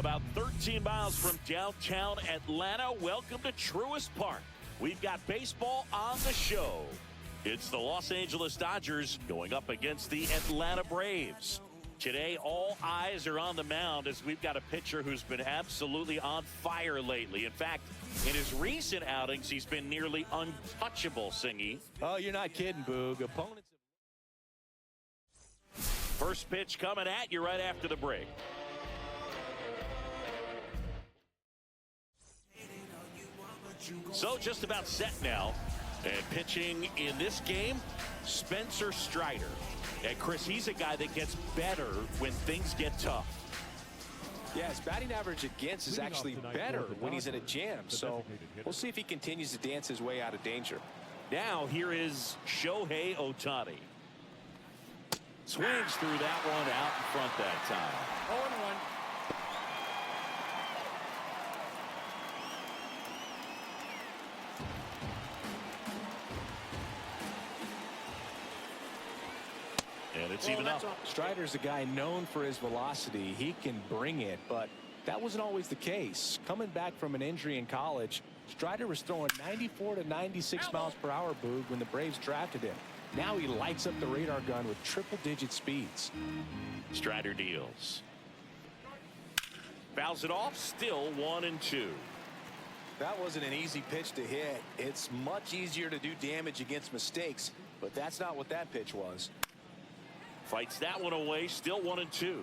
About 13 miles from downtown Atlanta, welcome to Truist Park. We've got baseball on the show. It's the Los Angeles Dodgers going up against the Atlanta Braves. Today, all eyes are on the mound as we've got a pitcher who's been absolutely on fire lately. In fact, in his recent outings, he's been nearly untouchable, Singy. Oh, you're not kidding, Boog. Opponents. First pitch coming at you right after the break. So just about set now. And pitching in this game, Spencer Strider. And Chris, he's a guy that gets better when things get tough. Yeah, his batting average against is actually better when he's in a jam. So we'll see if he continues to dance his way out of danger. Now here is Shohei Ohtani. Swings through that one out in front that time. 0-1. And it's even up. Strider's a guy known for his velocity. He can bring it, but that wasn't always the case. Coming back from an injury in college, Strider was throwing 94 to 96 miles per hour, Boog, when the Braves drafted him. Now he lights up the radar gun with triple-digit speeds. Strider deals. Fouls it off, still 1-2. That wasn't an easy pitch to hit. It's much easier to do damage against mistakes, but that's not what that pitch was. Fights that one away, still 1-2.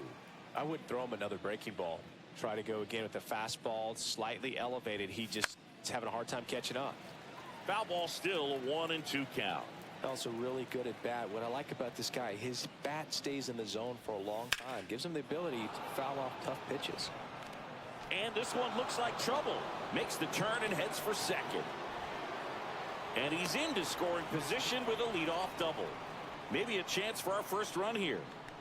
I wouldn't throw him another breaking ball. Try to go again with the fastball, slightly elevated. He just is having a hard time catching up. Foul ball, still a 1-2 count. Also really good at bat. What I like about this guy, his bat stays in the zone for a long time. Gives him the ability to foul off tough pitches. And this one looks like trouble. Makes the turn and heads for second. And he's into scoring position with a leadoff double. Maybe a chance for our first run here.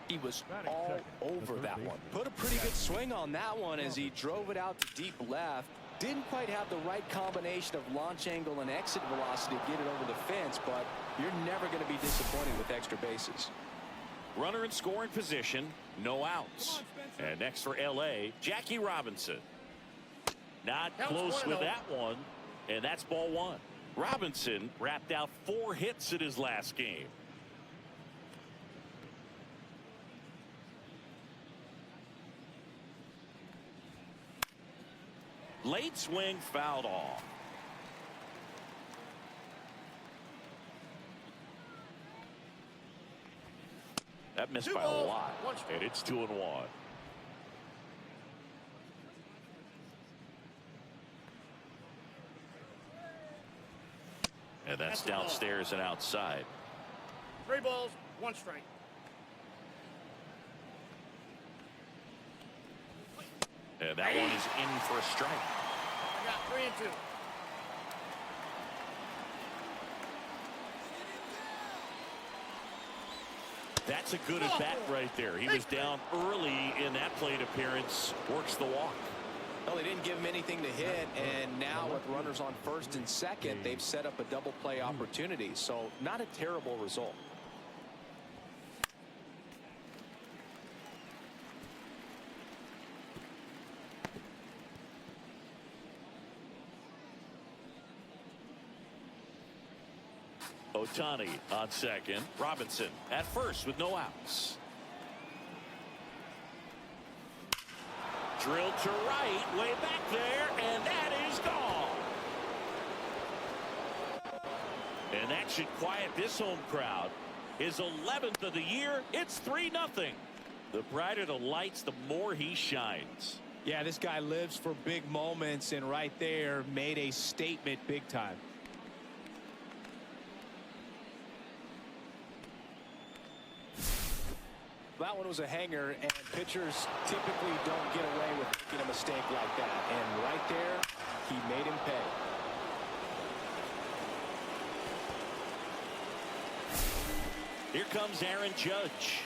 He was all over that one. Put a pretty good swing on that one as he drove it out to deep left. Didn't quite have the right combination of launch angle and exit velocity to get it over the fence, but you're never going to be disappointed with extra bases. Runner in scoring position, no outs. And next for LA, Jackie Robinson. Not close with that one, and that's ball one. Robinson wrapped out 4 hits in his last game. Late swing fouled off. That missed by a lot, and it's 2-1. And that's downstairs and outside. 3 balls, 1 strike. And that one is in for a strike. I got 3-2. That's a good at bat right there. He was down early in that plate appearance. Works the walk. Well, they didn't give him anything to hit, and now with runners on first and second, they've set up a double play opportunity. So not a terrible result. Ohtani on second. Robinson at first with no outs. Drilled to right, way back there, and that is gone. And that should quiet this home crowd. His 11th of the year, it's 3-0. The brighter the lights, the more he shines. Yeah, this guy lives for big moments, and right there made a statement big time. That one was a hanger, and pitchers typically don't get away with making a mistake like that. And right there, he made him pay. Here comes Aaron Judge.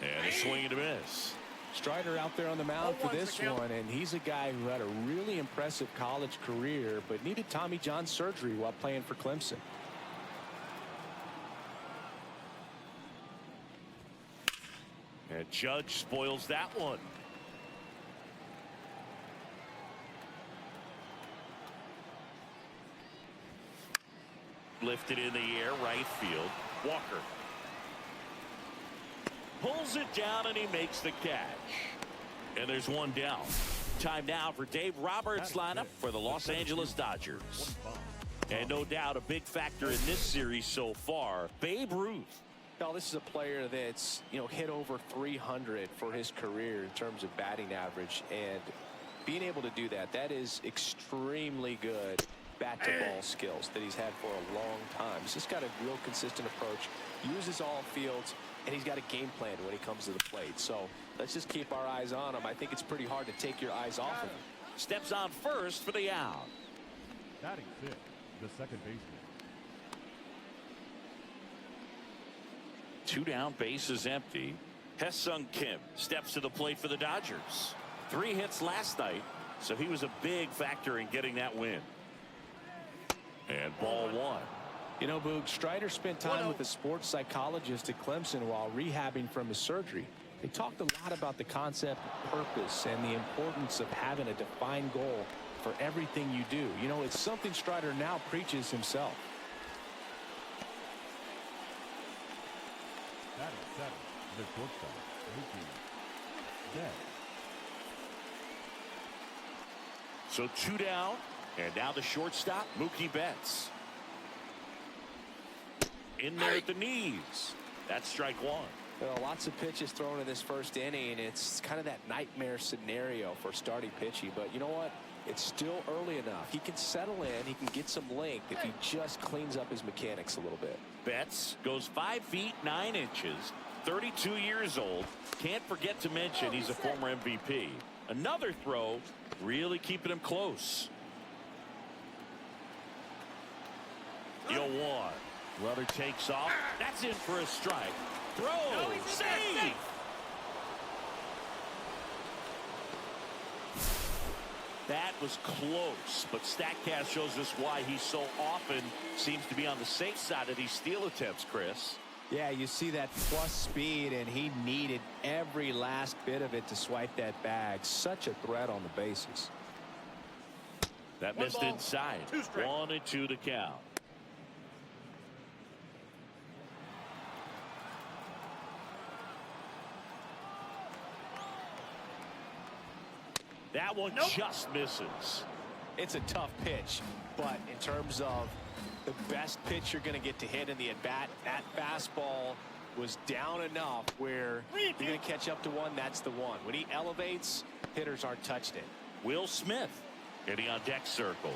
And a swing and a miss. Strider out there on the mound for this one, and he's a guy who had a really impressive college career, but needed Tommy John surgery while playing for Clemson. And Judge spoils that one. Lifted in the air, right field. Walker pulls it down and he makes the catch. And there's one down. Time now for Dave Roberts' lineup for the Los Angeles Dodgers. And no doubt a big factor in this series so far, Babe Ruth. Now, this is a player that's, hit over 300 for his career in terms of batting average. And being able to do that, that is extremely good bat-to-ball skills that he's had for a long time. He's just got a real consistent approach, uses all fields, and he's got a game plan when he comes to the plate. So let's just keep our eyes on him. I think it's pretty hard to take your eyes off of him. Steps on first for the out. Batting fifth, the second baseman. 2 down, base is empty. Hesung Kim steps to the plate for the Dodgers. 3 hits last night, so he was a big factor in getting that win. And ball 1. Boog, Strider spent time with a sports psychologist at Clemson while rehabbing from his surgery. They talked a lot about the concept of purpose and the importance of having a defined goal for everything you do. It's something Strider now preaches himself. Batting seventh, the shortstop, Mookie Betts. So 2 down, and now the shortstop, Mookie Betts. In there at the knees. That's strike 1. Well, lots of pitches thrown in this first inning, and it's kind of that nightmare scenario for starting pitching. But you know what? It's still early enough. He can settle in. He can get some length if he just cleans up his mechanics a little bit. Betts goes 5 feet 9 inches, 32 years old. Can't forget to mention he's a former MVP. Another throw, really keeping him close. 0-1. Runner takes off. That's in for a strike. Throw. Save. That was close, but StatCast shows us why he so often seems to be on the safe side of these steal attempts, Chris. Yeah, you see that plus speed, and he needed every last bit of it to swipe that bag. Such a threat on the bases. That One missed ball, inside. 2 strikes. 1-2 to count. That one just misses. It's a tough pitch, but in terms of the best pitch you're going to get to hit in the at-bat, that fastball was down enough where you're going to catch up to one. That's the one. When he elevates, hitters aren't touched it. Will Smith hitting on deck circle.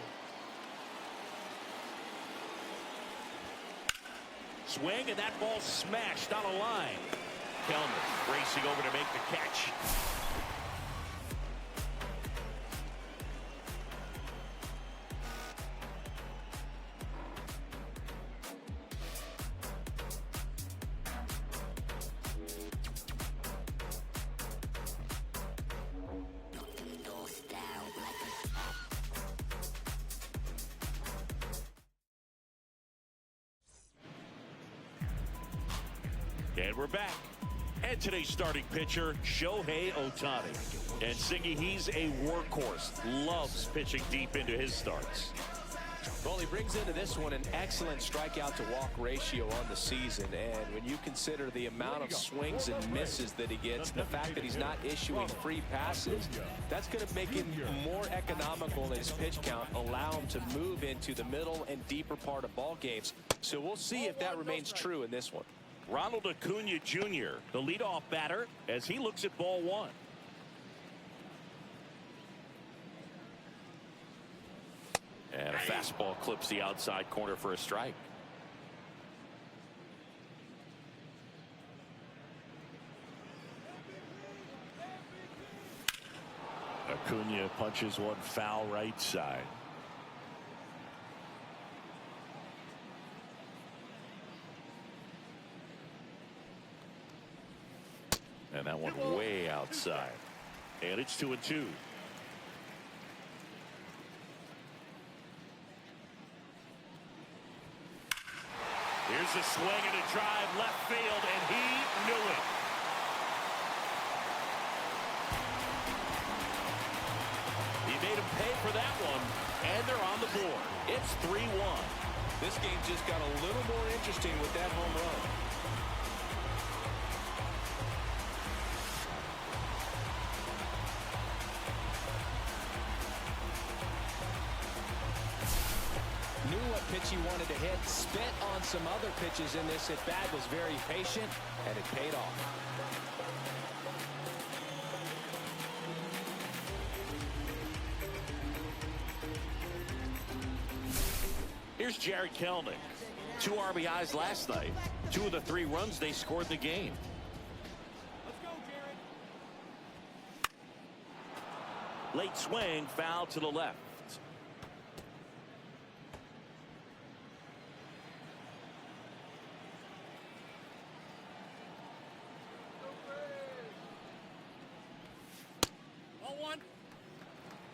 Swing, and that ball smashed on a line. Kellner racing over to make the catch. And we're back. And today's starting pitcher, Shohei Ohtani. And Singy, he's a workhorse. Loves pitching deep into his starts. Well, he brings into this one an excellent strikeout to walk ratio on the season. And when you consider the amount of swings and misses that he gets, the fact that he's not issuing free passes, that's going to make him more economical in his pitch count, allow him to move into the middle and deeper part of ball games. So we'll see if that remains true in this one. Ronald Acuna Jr., the leadoff batter, as he looks at ball 1. And a fastball clips the outside corner for a strike. Acuna punches one foul right side. And that one way outside. And it's 2-2. Here's a swing and a drive left field, and he knew it. for that one, and they're on the board. It's 3-1. This game just got a little more interesting with that home run. Knew what pitch he wanted to hit, spent on some other pitches in this at bat, was very patient, and it paid off. Here's Jared Kelnick. 2 RBIs last night. 2 of the 3 runs they scored in the game. Let's go, Jared. Late swing, foul to the left.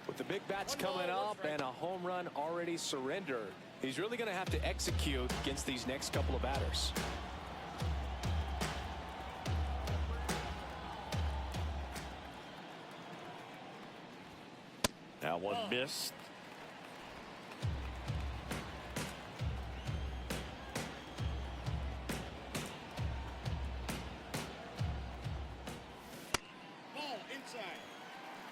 With the big bats coming up and a home run already surrendered, he's really going to have to execute against these next couple of batters. Now one missed. Ball inside.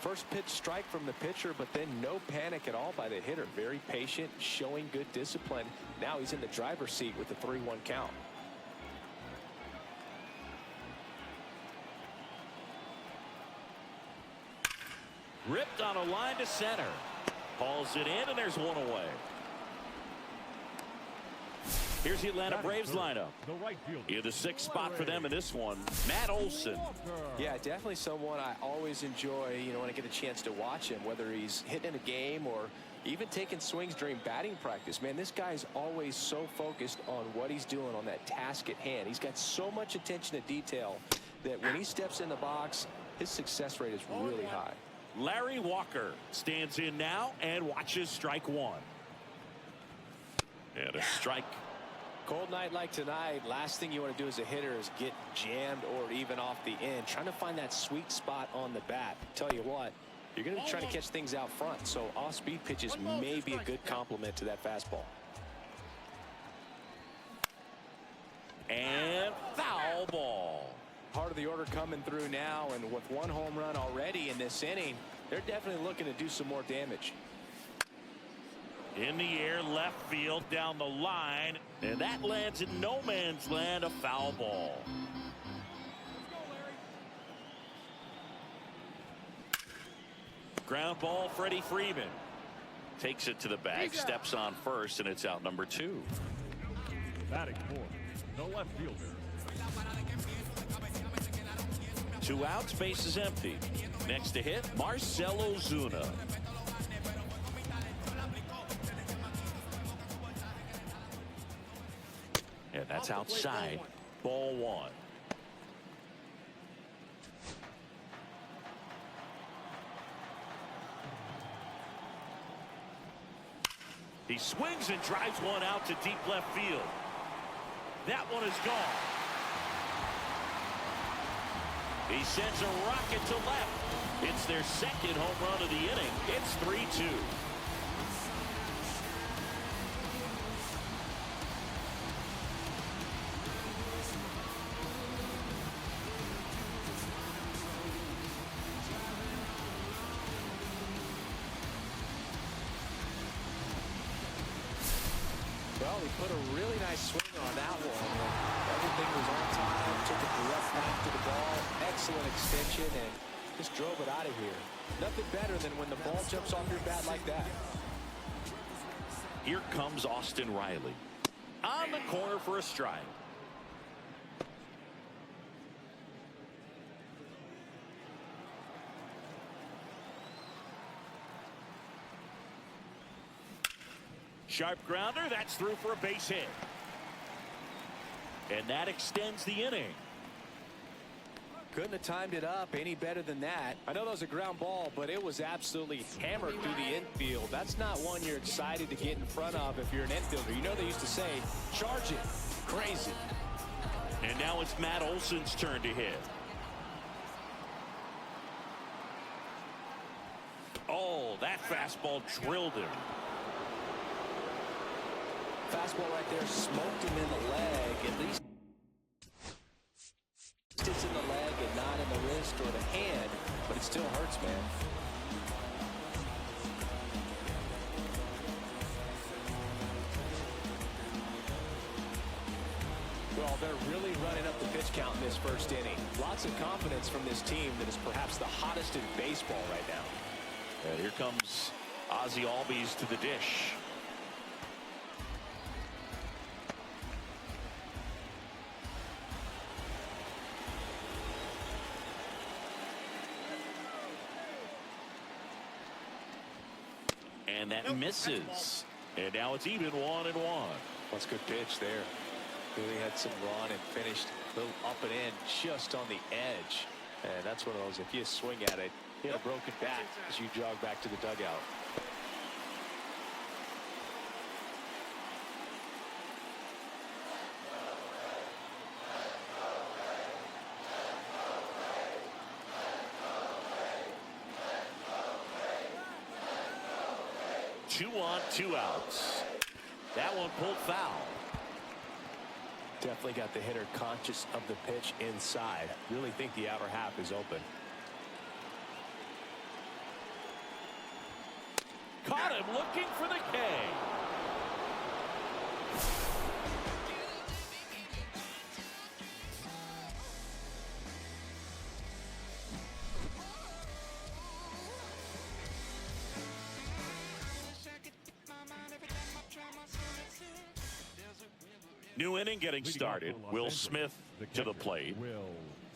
First pitch strike from the pitcher, but then no panic at all by the hitter. Very patient, showing good discipline. Now he's in the driver's seat with the 3-1 count. Ripped on a line to center. Hauls it in, and there's one away. Here's the Atlanta Braves lineup. The right fielder. In the 6th spot for them in this one, Matt Olson. Yeah, definitely someone I always enjoy, when I get a chance to watch him, whether he's hitting in a game or even taking swings during batting practice. Man, this guy's always so focused on what he's doing on that task at hand. He's got so much attention to detail that when he steps in the box, his success rate is really high. Larry Walker stands in now and watches strike 1. And a strike. Cold night like tonight, last thing you want to do as a hitter is get jammed or even off the end. Trying to find that sweet spot on the bat. Tell you what, you're going to be trying to catch things out front, so off-speed pitches may be a good complement to that fastball. And foul ball. Part of the order coming through now, and with 1 home run already in this inning, they're definitely looking to do some more damage. In the air, left field, down the line, and that lands in no man's land, a foul ball. Ground ball, Freddie Freeman takes it to the bag, steps on first, and it's out number 2. Batting fourth, the left fielder. 2 outs, base is empty. Next to hit, Marcell Ozuna. And that's outside. Ball 1. He swings and drives one out to deep left field. That one is gone. He sends a rocket to left. It's their 2nd home run of the inning. It's 3-2. Well, he put a really nice swing on that one. Everything was on time, took a direct path to the ball, excellent extension, and just drove it out of here. Nothing better than when the ball jumps off your bat like that. Here comes Austin Riley. On the corner for a strike. Sharp grounder, that's through for a base hit. And that extends the inning. Couldn't have timed it up any better than that. I know that was a ground ball, but it was absolutely hammered through the infield. That's not one you're excited to get in front of if you're an infielder. You know they used to say, charge it. Crazy. And now it's Matt Olson's turn to hit. Oh, that fastball drilled him. Fastball right there smoked him in the leg. At least it's in the leg and not in the wrist or the hand, but it still hurts, man. Well, they're really running up the pitch count in this first inning. Lots of confidence from this team that is perhaps the hottest in baseball right now. And here comes Ozzie Albies to the dish. And that misses. And now it's even 1-1. That's a good pitch there. Really had some run and finished a little up and in just on the edge. And that's one of those, if you swing at it, you get a broken bat as you jog back to the dugout. Two on, 2 outs. That one pulled foul. Definitely got the hitter conscious of the pitch inside. Really think the outer half is open. Caught him looking for the K. New inning getting started. Will Smith to the plate.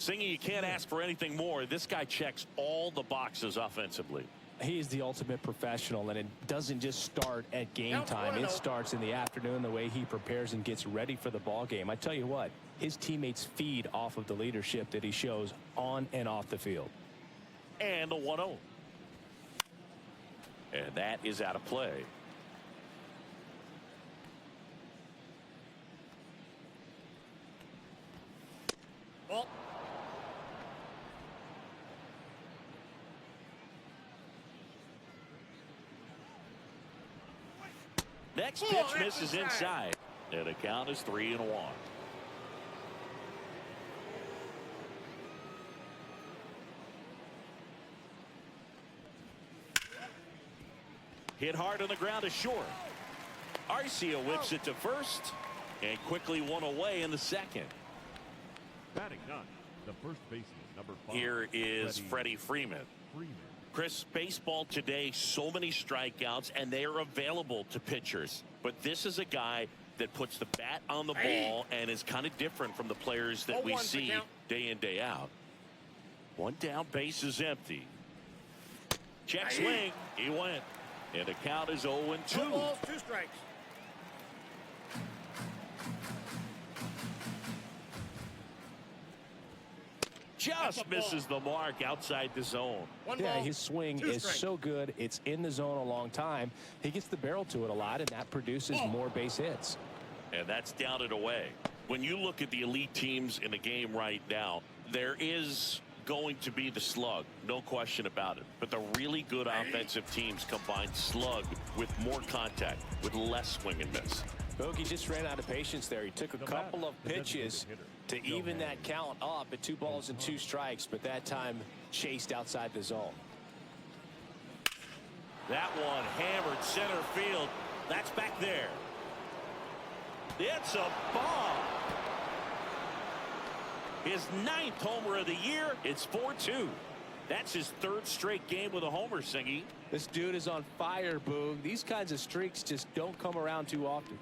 Singy, you can't ask for anything more. This guy checks all the boxes offensively. He's the ultimate professional, and it doesn't just start at game time. It starts in the afternoon, the way he prepares and gets ready for the ball game. I tell you what, his teammates feed off of the leadership that he shows on and off the field. And a 1-0. And that is out of play. Ball. Next pitch misses inside. And the count is 3-1. Hit hard on the ground to short. Arcia whips it to first and quickly one away in the second. Batting ninth, the first baseman, number 5. Here is Freddie Freeman. Chris, baseball today, so many strikeouts, and they are available to pitchers. But this is a guy that puts the bat on the ball and is kind of different from the players that we see day in, day out. One down, base is empty. Check swing, he went. And the count is 0-2. 2 balls, 2 strikes. Just misses the mark outside the zone. Yeah, his swing is so good. It's in the zone a long time. He gets the barrel to it a lot, and that produces more base hits. And that's down and away. When you look at the elite teams in the game right now, there is going to be the slug, no question about it. But the really good offensive teams combine slug with more contact, with less swing and miss. Bogey just ran out of patience there. He took a couple of pitches to even that count up at 2 balls and 2 strikes, but that time chased outside the zone. That one hammered center field. That's back there. It's a bomb. His 9th homer of the year. It's 4-2. That's his 3rd straight game with a homer, Singy. This dude is on fire, Boog. These kinds of streaks just don't come around too often.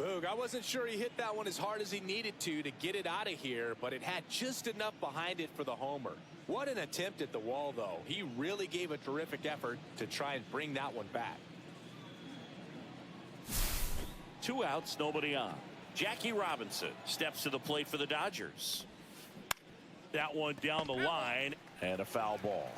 Boog, I wasn't sure he hit that one as hard as he needed to get it out of here, but it had just enough behind it for the homer. What an attempt at the wall, though. He really gave a terrific effort to try and bring that one back. 2 outs, nobody on. Jackie Robinson steps to the plate for the Dodgers. That one down the line, and a foul ball.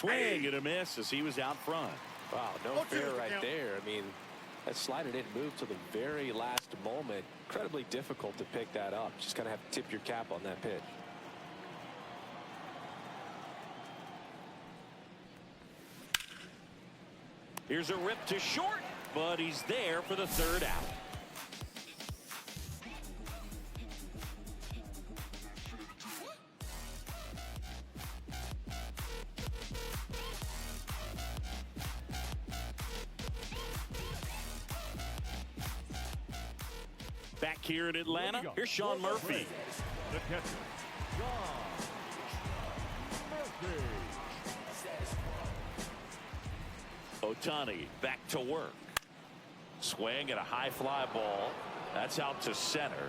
Swing and a miss as he was out front. Wow, no fair right there. I mean, that slider didn't move till the very last moment. Incredibly difficult to pick that up. Just gotta have to tip your cap on that pitch. Here's a rip to short, but he's there for the third out. Back here in Atlanta, here's Sean Murphy. The catcher, Sean Murphy. Ohtani back to work. Swing at a high fly ball. That's out to center.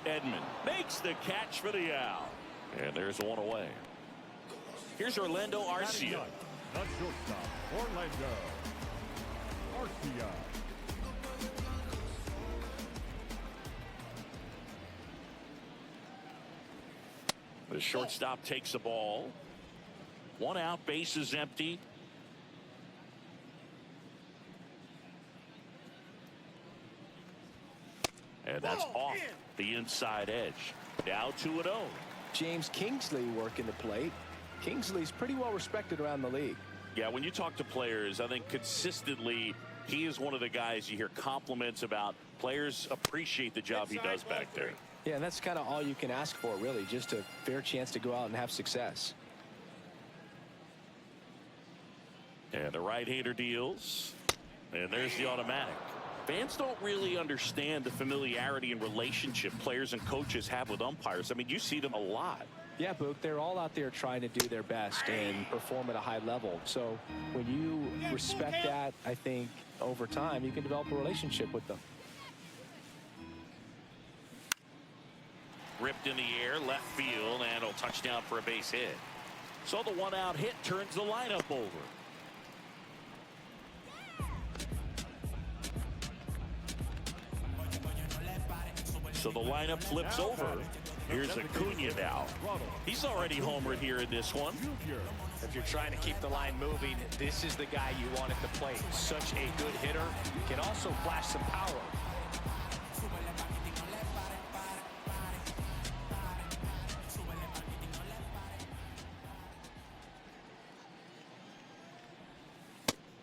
Edman makes the catch for the out. And there's one away. Here's Orlando Arcia. The shortstop, Orlando Arcia. The shortstop takes the ball. One out, base is empty. And that's off the inside edge. Now 2-0. James Kingsley working the plate. Kingsley's pretty well respected around the league. Yeah, when you talk to players, I think consistently he is one of the guys you hear compliments about. Players appreciate the job he does back there. Yeah, and that's kind of all you can ask for, really, just a fair chance to go out and have success. And the right-hander deals. And there's the automatic. Fans don't really understand the familiarity and relationship players and coaches have with umpires. I mean, you see them a lot. Yeah, Book, they're all out there trying to do their best and perform at a high level. So when you respect that, I think over time you can develop a relationship with them. Ripped in the air, left field, and a touchdown for a base hit. So the one-out hit turns the lineup over. So the lineup flips over. Here's Acuna now. He's already homered here in this one. If you're trying to keep the line moving, this is the guy you want at the plate. Such a good hitter. Can also flash some power.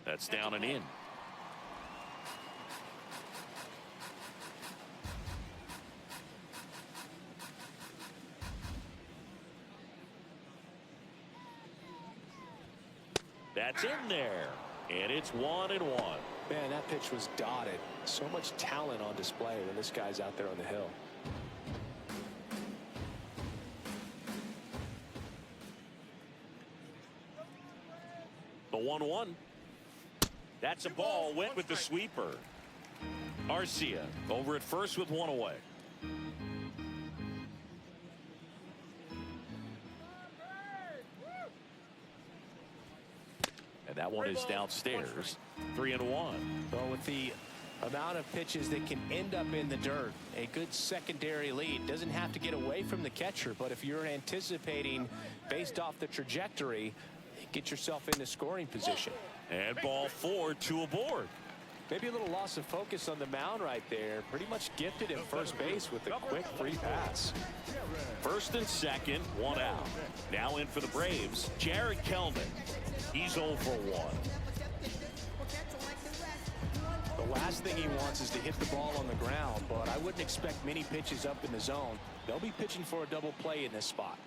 That's down and in. That's in there. And it's 1-1. Man, that pitch was dotted. So much talent on display when this guy's out there on the hill. The 1-1. That's a ball. Went with the sweeper. Arcia over at first with one away. And that one is downstairs. 3-1. Well, with the amount of pitches that can end up in the dirt, a good secondary lead. Doesn't have to get away from the catcher, but if you're anticipating based off the trajectory, get yourself into scoring position. And ball 4, 2 aboard. Maybe a little loss of focus on the mound right there. Pretty much gifted at first base with a quick free pass. First and second, one out. Now in for the Braves, Jared Kelman. He's 0 for 1. The last thing he wants is to hit the ball on the ground, but I wouldn't expect many pitches up in the zone. They'll be pitching for a double play in this spot.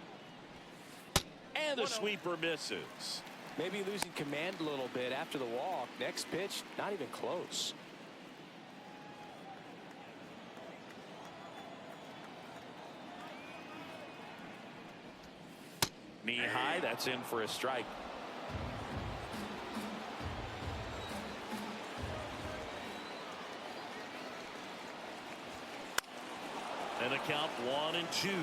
And the sweeper misses. Maybe losing command a little bit after the walk. Next pitch, not even close. Knee high, that's in for a strike. And a count 1-2.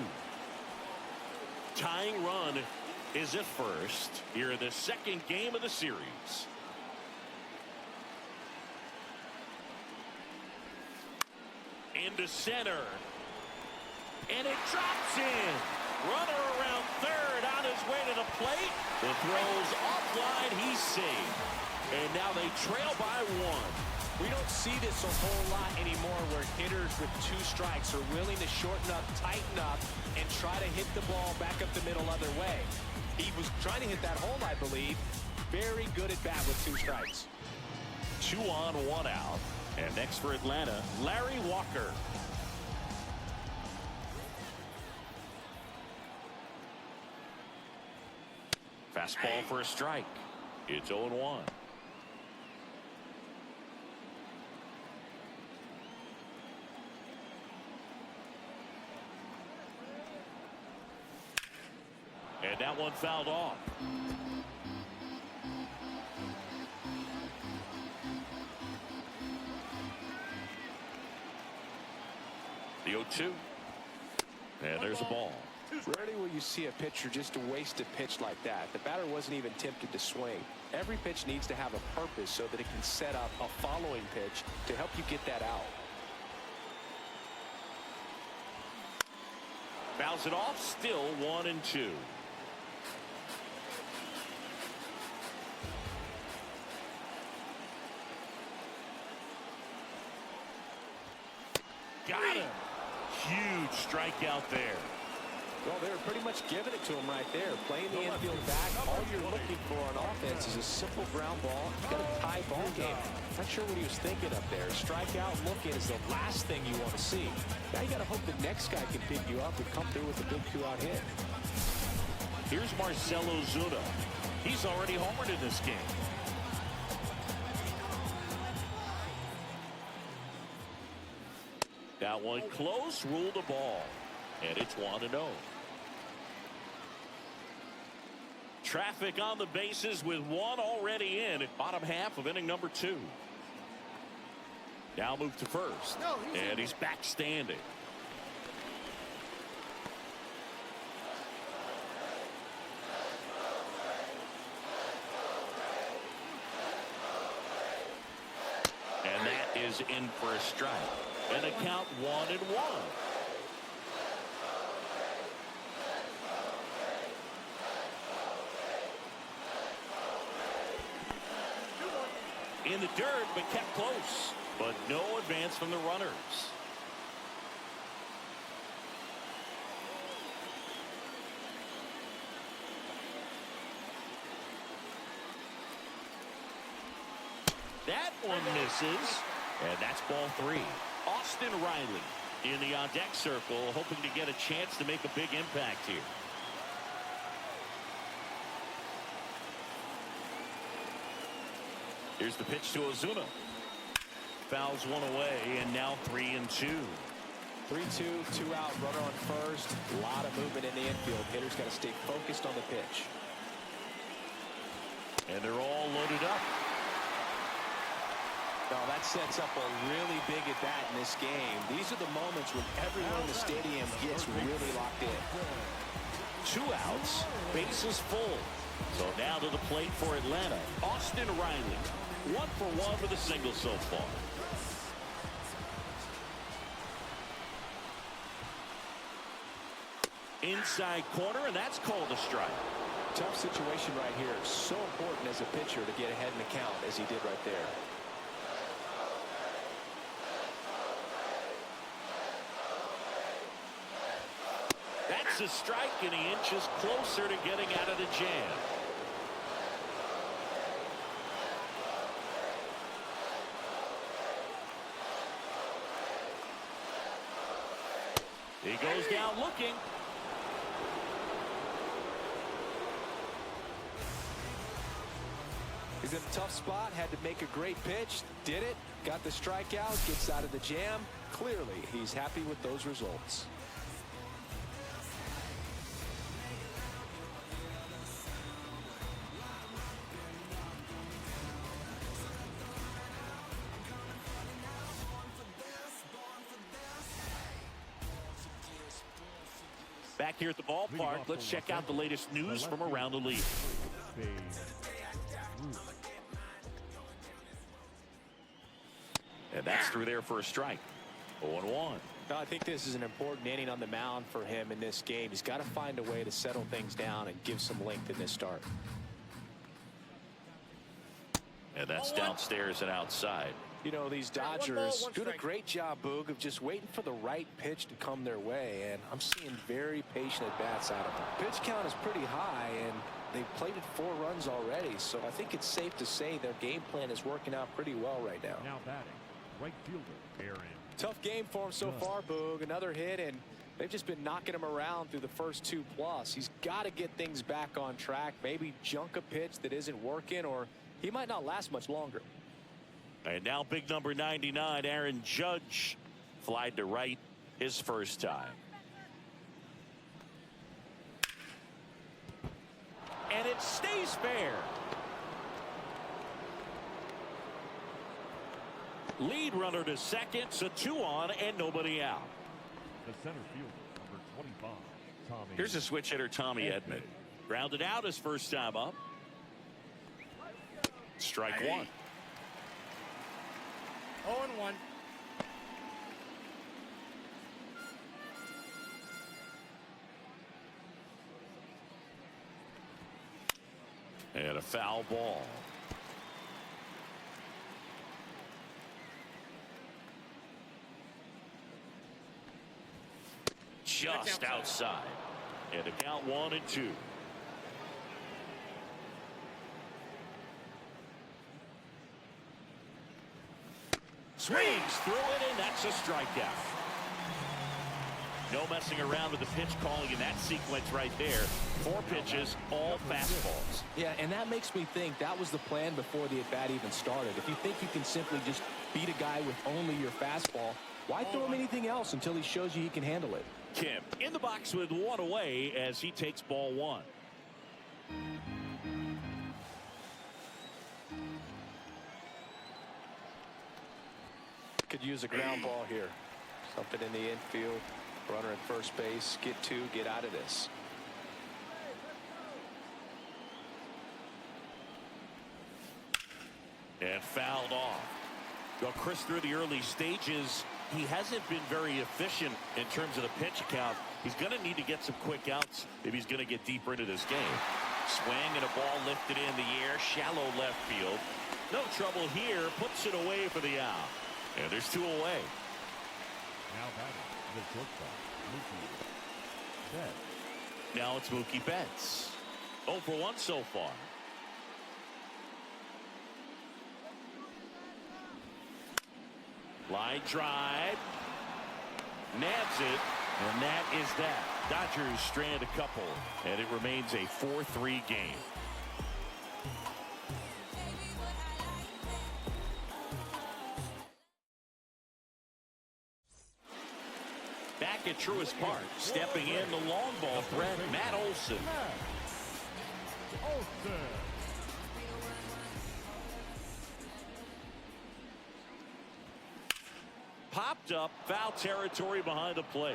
Tying run is at first here in the second game of the series. Into center. And it drops in. Runner around third on his way to the plate. The throw's offline. He's saved. And now they trail by 1. We don't see this a whole lot anymore where hitters with 2 strikes are willing to shorten up, tighten up, and try to hit the ball back up the middle other way. He was trying to hit that hole, I believe. Very good at bat with 2 strikes. 2 on, 1 out. And next for Atlanta, Larry Walker. Fastball for a strike. It's 0-1. And that one fouled off. The 0-2. And there's a ball. Rarely will you see a pitcher just waste a pitch like that. The batter wasn't even tempted to swing. Every pitch needs to have a purpose so that it can set up a following pitch to help you get that out. Fouls it off, still 1-2. Got him. Huge strikeout there. Well, they were pretty much giving it to him right there. Playing the infield back. All you're looking for on offense is a simple ground ball. You got a tie ball game. Not sure what he was thinking up there. Strikeout looking is the last thing you want to see. Now you got to hope the next guy can pick you up and come through with a big 2-out hit. Here's Marcell Ozuna. He's already homered in this game. That one close, ruled a ball. And it's 1-0. Traffic on the bases with 1 already in. Bottom half of inning number 2. Now move to first. And he's back standing. And that is in for a strike. And a count 1-1. In the dirt, but kept close. But no advance from the runners. That one misses. And that's ball 3. Austin Riley in the on-deck circle, hoping to get a chance to make a big impact here. Here's the pitch to Ozuna. Fouls one away, and now 3-2. 3-2, 2 out, runner on first. A lot of movement in the infield. Hitters got to stay focused on the pitch. And they're all loaded up. Now that sets up a really big at-bat in this game. These are the moments when everyone in the stadium gets really locked in. 2 outs, bases full. So now to the plate for Atlanta, Austin Riley. 1 for 1 with a single so far. Inside corner, and that's called a strike. Tough situation right here. So important as a pitcher to get ahead in the count as he did right there. That's a strike, and he inches closer to getting out of the jam. He goes down looking. He's in a tough spot, had to make a great pitch, did it, got the strikeout, gets out of the jam. Clearly, he's happy with those results. Back here at the ballpark, let's check out the latest news from around the league. And that's through there for a strike. 0-1. No, I think this is an important inning on the mound for him in this game. He's got to find a way to settle things down and give some length in this start. And that's downstairs and outside. You know, these Dodgers doing a great job, Boog, of just waiting for the right pitch to come their way, and I'm seeing very patient at-bats out of them. Pitch count is pretty high, and they've played it 4 runs already, so I think it's safe to say their game plan is working out pretty well right now. Now batting, right fielder, Aaron. Tough game for him so far, Boog. Another hit, and they've just been knocking him around through the first 2+. He's got to get things back on track, maybe junk a pitch that isn't working, or he might not last much longer. And now big number 99, Aaron Judge, flied to right his first time. And it stays fair. Lead runner to second, so 2 on and nobody out. The center fielder, number 25, Tommy. Here's a switch hitter, Tommy Edman. Grounded out his first time up. Strike 1. 0-1. And a foul ball. Just outside. And a count 1-2. Swings through it, and that's a strikeout. No messing around with the pitch calling in that sequence right there. 4 pitches, all fastballs. Yeah, and that makes me think that was the plan before the at-bat even started. If you think you can simply just beat a guy with only your fastball, why throw him anything else until he shows you he can handle it? Kim in the box with 1 away as he takes ball 1. Could use a ground ball here. Something in the infield. Runner at first base. Get 2. Get out of this. And fouled off. Well, Chris, through the early stages, he hasn't been very efficient in terms of the pitch count. He's going to need to get some quick outs if he's going to get deeper into this game. Swing and a ball lifted in the air. Shallow left field. No trouble here. Puts it away for the out. And there's 2 away. Now batting, the shortstop, Mookie Betts. Now it's Mookie Betts. 0 for 1 so far. Line drive. Nabs it. And that is that. Dodgers strand a couple. And it remains a 4-3 game. Back at Truist Park, stepping in the long ball threat, Matt Olson. Popped up, foul territory behind the plate.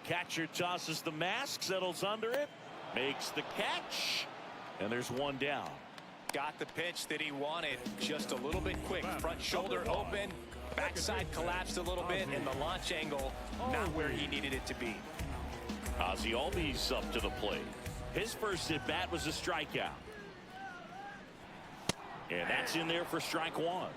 Catcher tosses the mask, settles under it, makes the catch, and there's 1 down. Got the pitch that he wanted, just a little bit quick. Front shoulder open, backside collapsed a little bit, and the launch angle not where he needed it to be. Ozzie Albies up to the plate. His first at bat was a strikeout. And that's in there for strike 1.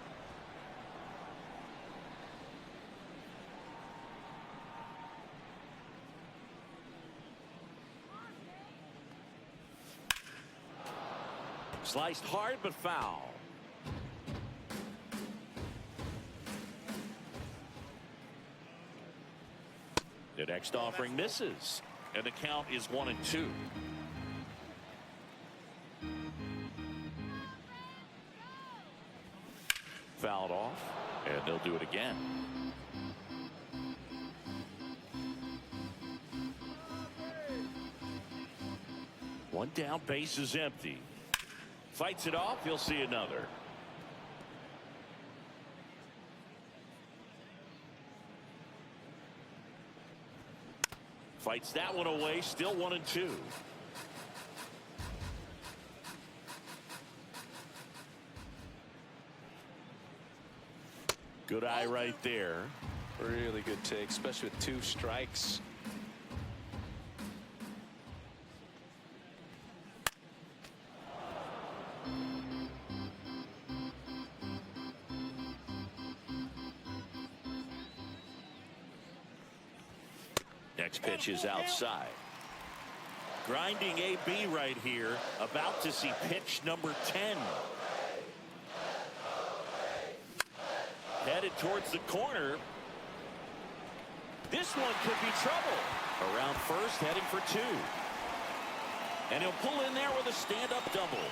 Sliced hard but foul. The next offering misses, and the count is 1-2. Fouled off, and they'll do it again. One down, base is empty. Fights it off, he'll see another. Fights that one away, still 1-2. Good eye right there. Really good take, especially with 2 strikes. Next pitch is outside. Grinding AB right here. About to see pitch number 10. Headed towards the corner. This one could be trouble. Around first, heading for 2. And he'll pull in there with a stand-up double.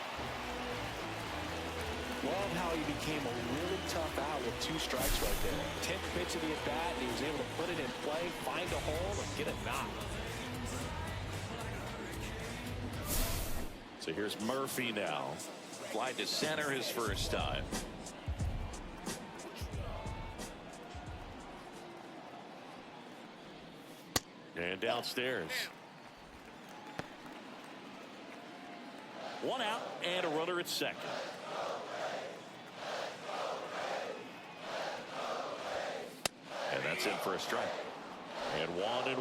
Love how he became a really tough out with 2 strikes right there. 10th pitch of the at-bat, and he was able to put it in play, find a hole, and get a knock. So here's Murphy now. Fly to center his first time. And downstairs. 1 out and a runner at second. And that's in for a strike. And 1-1.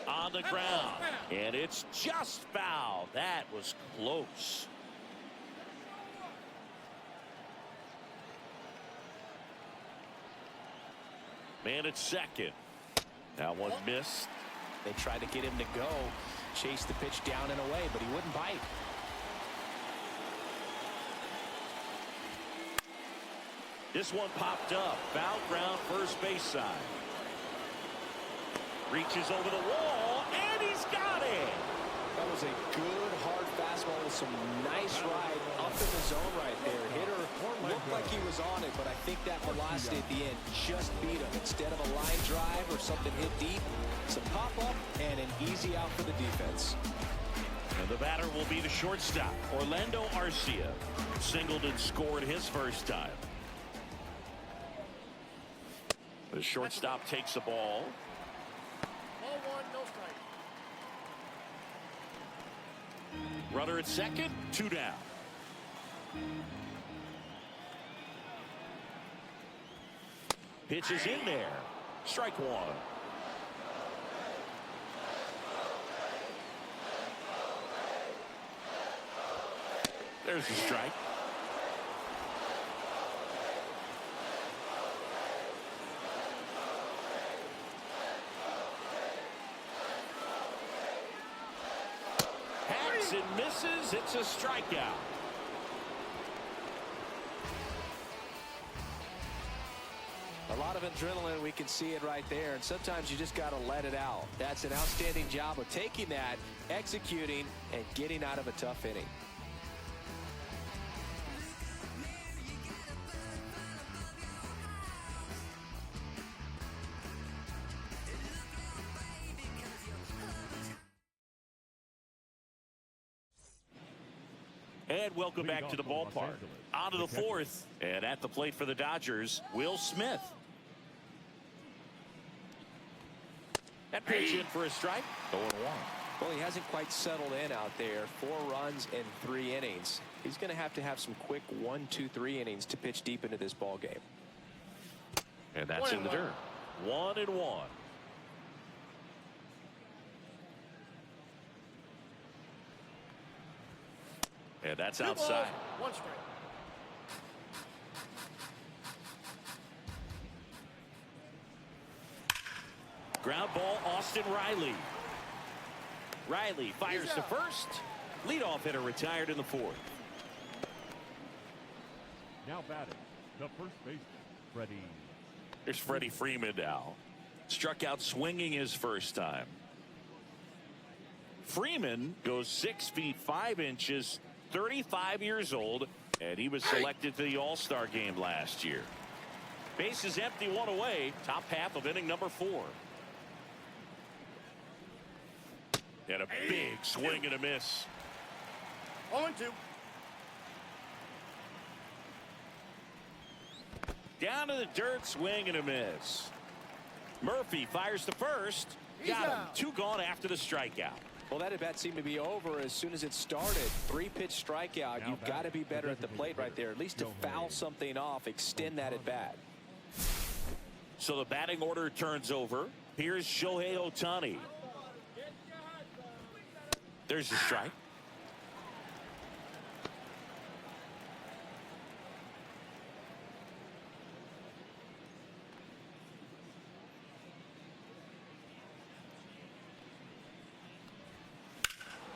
On the ground. And it's just foul. That was close. Man at second. That one missed. They tried to get him to go, chase the pitch down and away, but he wouldn't bite. This one popped up. Foul ground, first base side. Reaches over the wall, and he's got it. That was a good, hard fastball with some nice ride up in the zone right there. Hitter looked like he was on it, but I think that velocity at the end just beat him. Instead of a line drive or something hit deep, some pop-up and an easy out for the defense. And the batter will be the shortstop, Orlando Arcia. Singled and scored his first time. The shortstop takes the ball. Ball 1, no strike. Runner at second, 2 down. Pitch is in there. Strike 1. There's the strike. Hacks and misses. It's a strikeout. A lot of adrenaline, we can see it right there, and sometimes you just got to let it out. That's an outstanding job of taking that, executing, and getting out of a tough inning. And welcome back to the ballpark. On to the 4th, and at the plate for the Dodgers, Will Smith. That pitch in for a strike. 0-1. Well, he hasn't quite settled in out there. 4 runs in 3 innings. He's going to have some quick 1, 2, 3 innings to pitch deep into this ball game. And that's in the dirt. 1-1. And that's outside. 1 strike. Ground ball, Austin Riley. Riley fires to first. Leadoff hitter retired in the 4th. Now batting, the first baseman, Freddie. Here's Freddie Freeman now. Struck out swinging his first time. Freeman goes 6 feet 5 inches, 35 years old, and he was selected to the All-Star game last year. Base is empty, 1 away. Top half of inning number 4. And a big swing and a miss. 0-2. Down to the dirt, swing and a miss. Murphy fires to first. Got him. 2 gone after the strikeout. Well, that at bat seemed to be over as soon as it started. 3-pitch strikeout. Now You've got to be better at the plate right there, at least to foul something off, extend that at bat. So the batting order turns over. Here's Shohei Ohtani. There's a strike.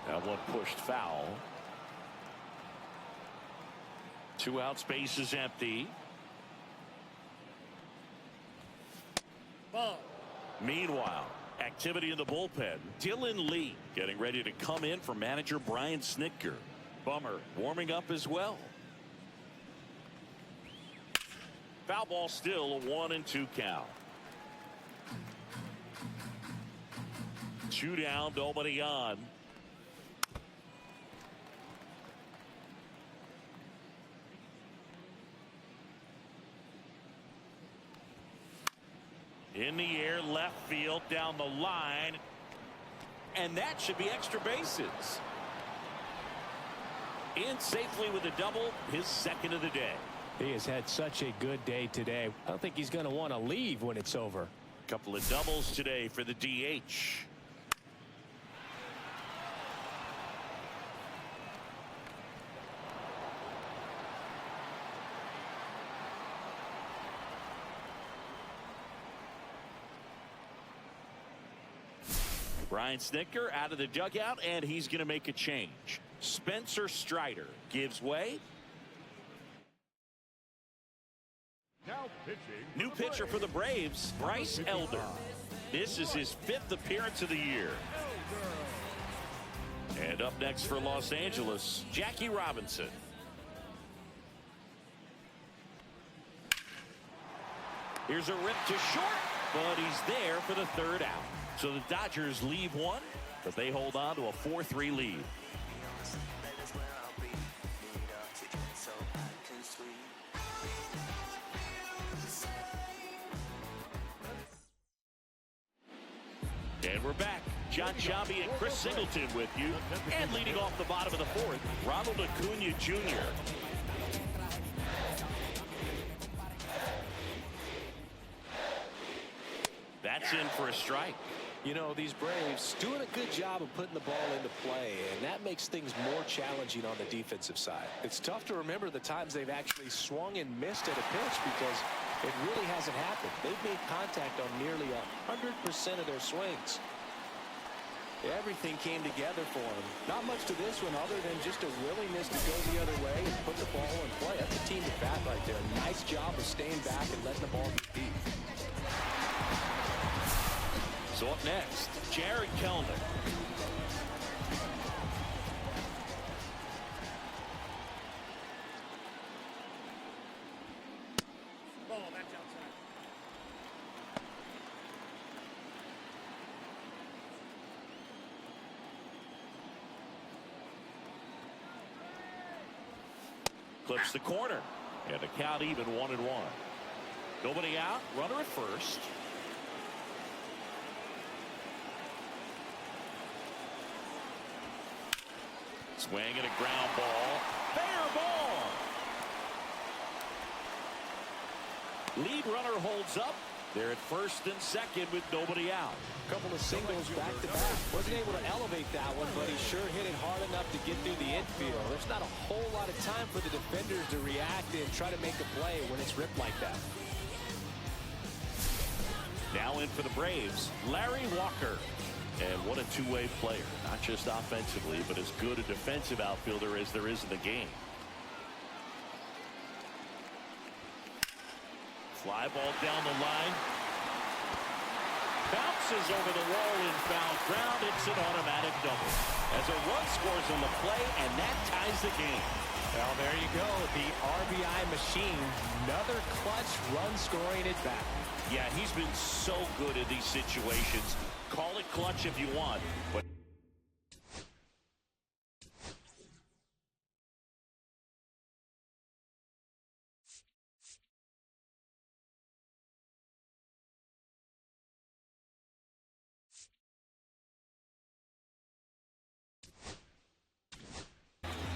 That one pushed foul. 2 out, space is empty. Ball. Meanwhile, activity in the bullpen. Dylan Lee getting ready to come in for manager Brian Snitker. Bummer warming up as well. Foul ball, still a 1-2 count. 2 down, nobody on. In the air, left field, down the line. And that should be extra bases. In safely with a double, his second of the day. He has had such a good day today. I don't think he's going to want to leave when it's over. Couple of doubles today for the DH. Brian Snitker out of the dugout, and he's going to make a change. Spencer Strider gives way. Now pitching. New pitcher for the Braves, Bryce Elder. This is his 5th appearance of the year. And up next for Los Angeles, Jackie Robinson. Here's a rip to short, but he's there for the 3rd out. So the Dodgers leave one, but they hold on to a 4-3 lead. And we're back. John Sciambi and Chris Singleton with you. And leading off the bottom of the 4th, Ronald Acuna Jr. That's in for a strike. You know, these Braves doing a good job of putting the ball into play, and that makes things more challenging on the defensive side. It's tough to remember the times they've actually swung and missed at a pitch because it really hasn't happened. They've made contact on nearly 100% of their swings. Everything came together for them. Not much to this one other than just a willingness to go the other way and put the ball in play. That's a team to bat right there. Nice job of staying back and letting the ball get deep. So up next, Jared Kelnick. Ball, that's outside. Clips the corner. And the count even 1-1. Nobody out, runner at first. Swing and a ground ball. Fair ball. Lead runner holds up. They're at first and second with nobody out. Couple of singles back to back. Wasn't able to elevate that one, but he sure hit it hard enough to get through the infield. There's not a whole lot of time for the defenders to react and try to make a play when it's ripped like that. Now in for the Braves, Larry Walker. And what a two-way player, not just offensively, but as good a defensive outfielder as there is in the game. Fly ball down the line. Bounces over the wall in foul ground. It's an automatic double. As a run scores on the play, and that ties the game. Well, there you go. The RBI machine. Another clutch run scoring at bat. Yeah, he's been so good in these situations. Call it clutch if you want, but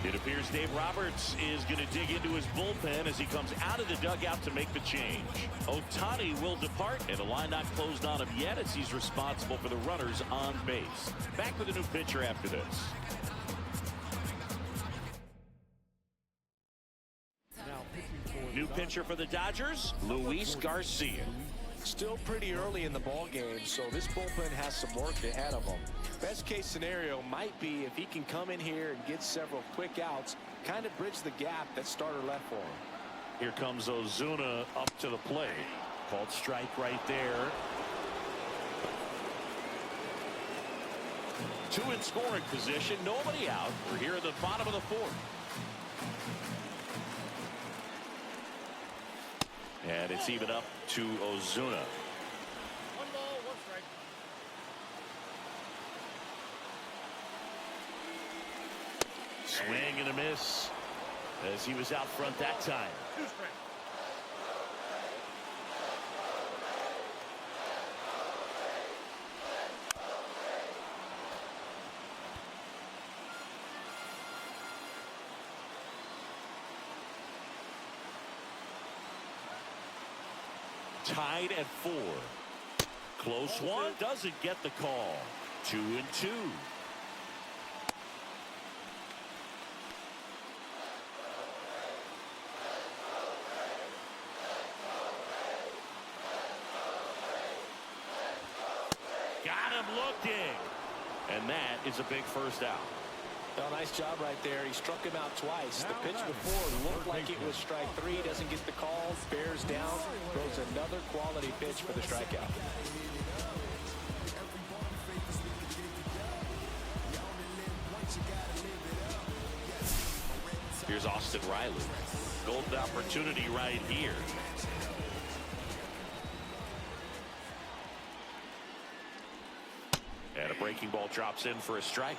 It appears Dave Roberts is going to dig into his bullpen as he comes out of the dugout to make the change. Ohtani will depart, and the line not closed on him yet as he's responsible for the runners on base. Back with a new pitcher after this. New pitcher for the Dodgers, Luis Garcia. Still pretty early in the ball game, so this bullpen has some work ahead of them. Best case scenario might be if he can come in here and get several quick outs, kind of bridge the gap that starter left for him. Here comes Ozuna up to the plate. Called strike right there. 2 in scoring position, nobody out. We're here at the bottom of the 4th. And it's even up to Ozuna. 1 ball, 1 strike. Swing and a miss as he was out front that time. 2 strikes. Tied at 4. Close one, doesn't get the call. 2 and 2. Got him looking. And that is a big first out. Oh, nice job right there. He struck him out twice. The pitch before looked like it was strike 3. Doesn't get the call. Bears down. Throws another quality pitch for the strikeout. Here's Austin Riley. Golden opportunity right here. And a breaking ball drops in for a strike.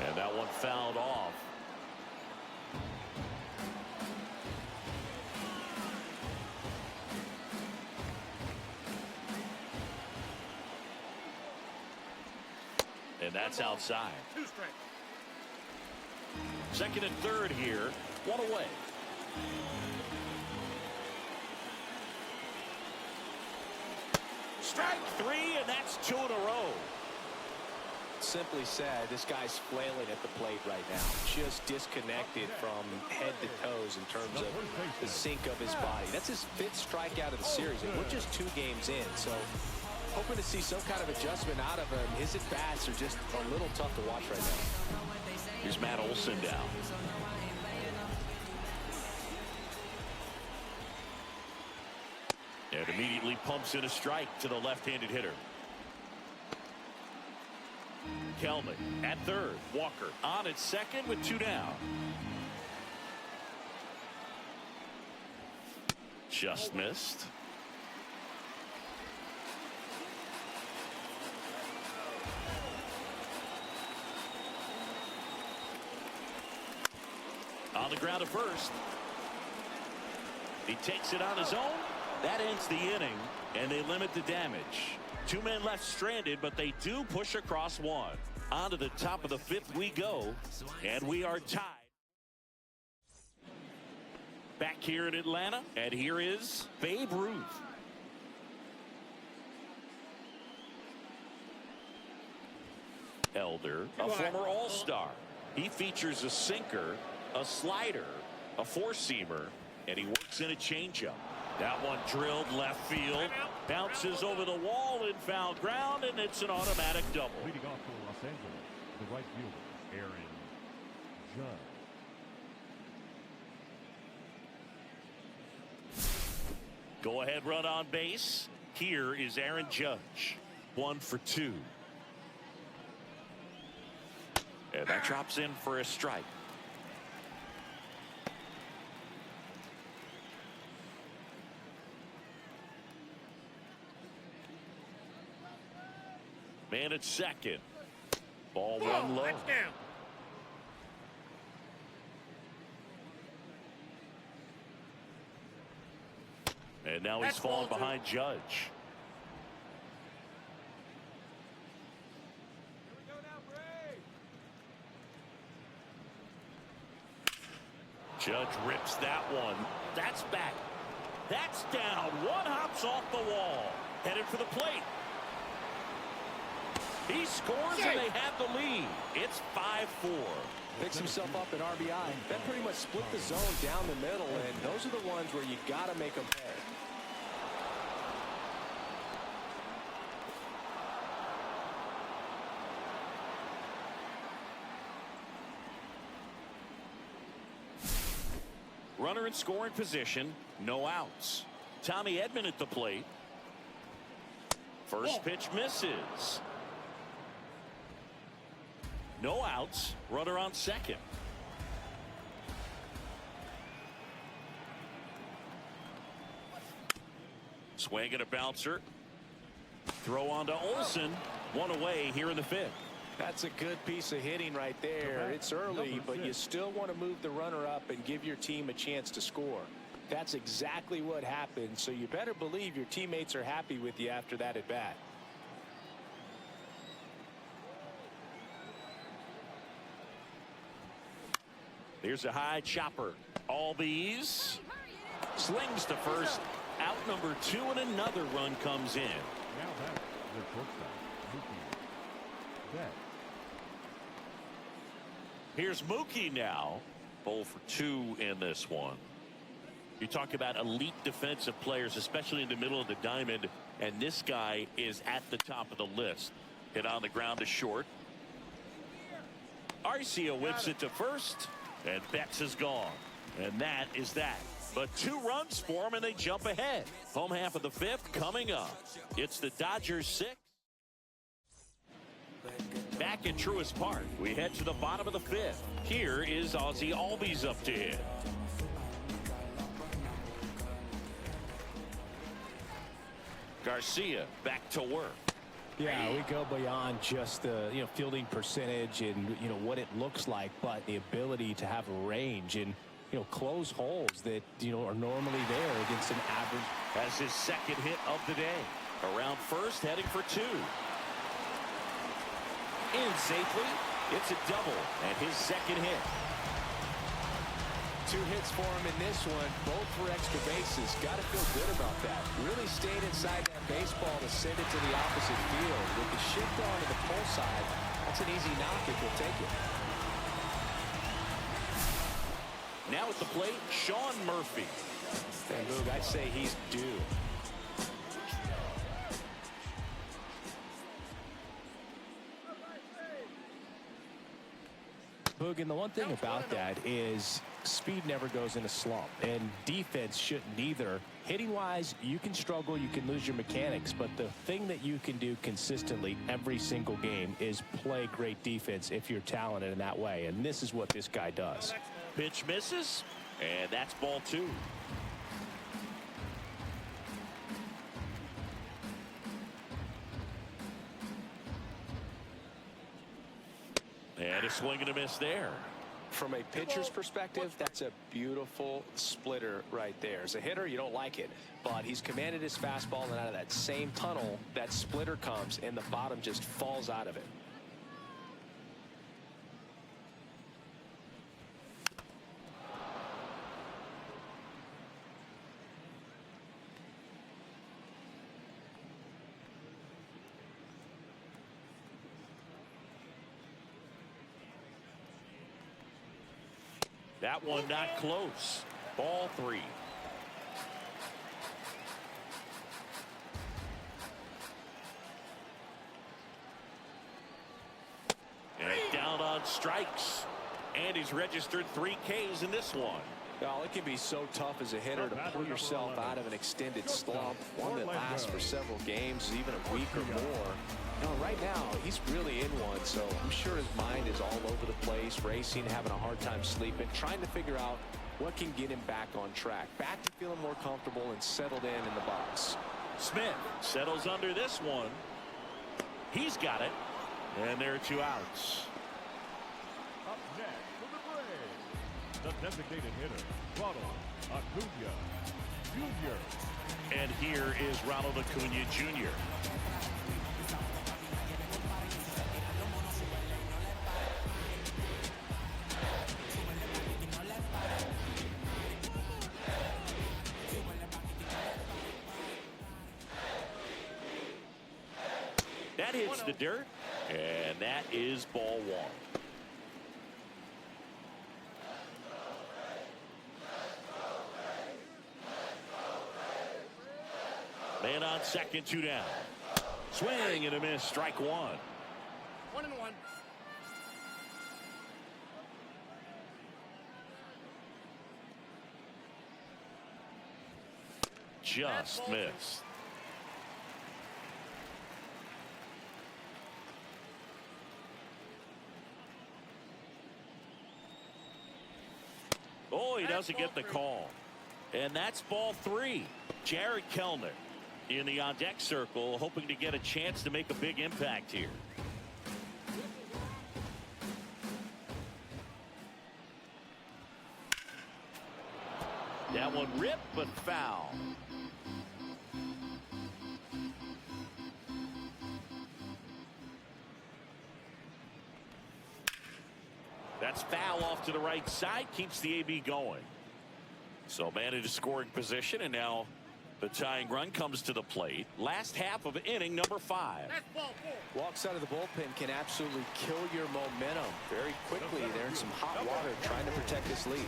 And that one fouled off. And that's outside. 2 strikes. Second and third here. 1 away. Strike 3, and that's 2 in a row. Simply said, this guy's flailing at the plate right now. Just disconnected from head to toes in terms of the sink of his body. That's his 5th strikeout of the series, and we're just 2 games in. So hoping to see some kind of adjustment out of him. His at-bats are just a little tough to watch right now. Here's Matt Olson down. And immediately pumps in a strike to the left-handed hitter. Kelman at third. Walker on at second with 2 down. Just missed. On the ground at first. He takes it on his own. That ends the inning, and they limit the damage. 2 men left stranded, but they do push across 1. On to the top of the 5th we go, and we are tied. Back here in Atlanta, and here is Babe Ruth. Elder, a former All-Star. He features a sinker, a slider, a 4-seamer, and he works in a changeup. That one drilled left field, bounces over the wall in foul ground, and it's an automatic double. Leading off for Los Angeles, the right fielder, Aaron Judge. Go ahead run on base. Here is Aaron Judge. 1 for 2. And that drops in for a strike. Man at second. Ball run low. That's down. And now he's falling behind Judge. Judge rips that one. That's back. That's down. One hops off the wall. Headed for the plate. He scores and they have the lead. It's 5-4. Picks himself up at RBI. That pretty much split the zone down the middle, and those are the ones where you got to make them pay. Runner in scoring position, no outs. Tommy Edman at the plate. First pitch misses. No outs, runner on second. Swing and a bouncer. Throw on to Olsen. One away here in the fifth. That's a good piece of hitting right there. It's early, but you still want to move the runner up and give your team a chance to score. That's exactly what happened, so you better believe your teammates are happy with you after that at bat. Here's a high chopper. Albies slings to first. Out number 2, and another run comes in. Now that's the shortstop, Mookie Betts. Here's Mookie now. 0 for 2 in this one. You talk about elite defensive players, especially in the middle of the diamond, and this guy is at the top of the list. Hit on the ground to short. Arcia whips it to first, and Betts is gone. And that is that. But 2 runs for him, and they jump ahead. Home half of the fifth coming up. It's the Dodgers 6. Back at Truist Park, we head to the bottom of the fifth. Here is Ozzie Albies up to hit. Garcia back to work. Yeah, we go beyond just the fielding percentage and what it looks like, but the ability to have range and close holes that are normally there against an average. Has his second hit of the day. Around first, heading for 2. In safely. It's a double and his second hit. 2 hits for him in this one, both for extra bases. Got to feel good about that. Really stayed inside that baseball to send it to the opposite field. With the shift on to the pull side, that's an easy knock if you'll take it. Now at the plate, Sean Murphy. And Boog, I'd say he's due. Boog, and the one thing about that is speed never goes in a slump, and defense shouldn't either. Hitting-wise, you can struggle, you can lose your mechanics, but the thing that you can do consistently every single game is play great defense if you're talented in that way, and this is what this guy does. Pitch misses, and that's ball 2. And a swing and a miss there. From a pitcher's perspective, that's a beautiful splitter right there. As a hitter, you don't like it, but he's commanded his fastball, and out of that same tunnel, that splitter comes, and the bottom just falls out of it. That one not close. Ball 3. And down on strikes. And he's registered 3 Ks in this one. Well, it can be so tough as a hitter to pull yourself out of an extended slump, one that lasts for several games, even a week or more. Right now, he's really in one, so I'm sure his mind is all over the place, racing, having a hard time sleeping, trying to figure out what can get him back on track, back to feeling more comfortable and settled in the box. Smith settles under this one. He's got it, and there are 2 outs. Up next for the Braves, the designated hitter, Ronald Acuna Jr. And here is Ronald Acuna Jr. That hits the dirt, and that is ball one. Man on second, 2 down. Swing and a miss, strike one. 1-1. Just missed. Oh, he doesn't get the call. And that's ball 3. Jared Kellner in the on-deck circle, hoping to get a chance to make a big impact here. That one ripped, but foul. That's foul off to the right side, keeps the AB going. So man into scoring position, and now the tying run comes to the plate. Last half of inning number 5. That's ball 4. Walks out of the bullpen can absolutely kill your momentum very quickly. They're in some hot water trying to protect this lead.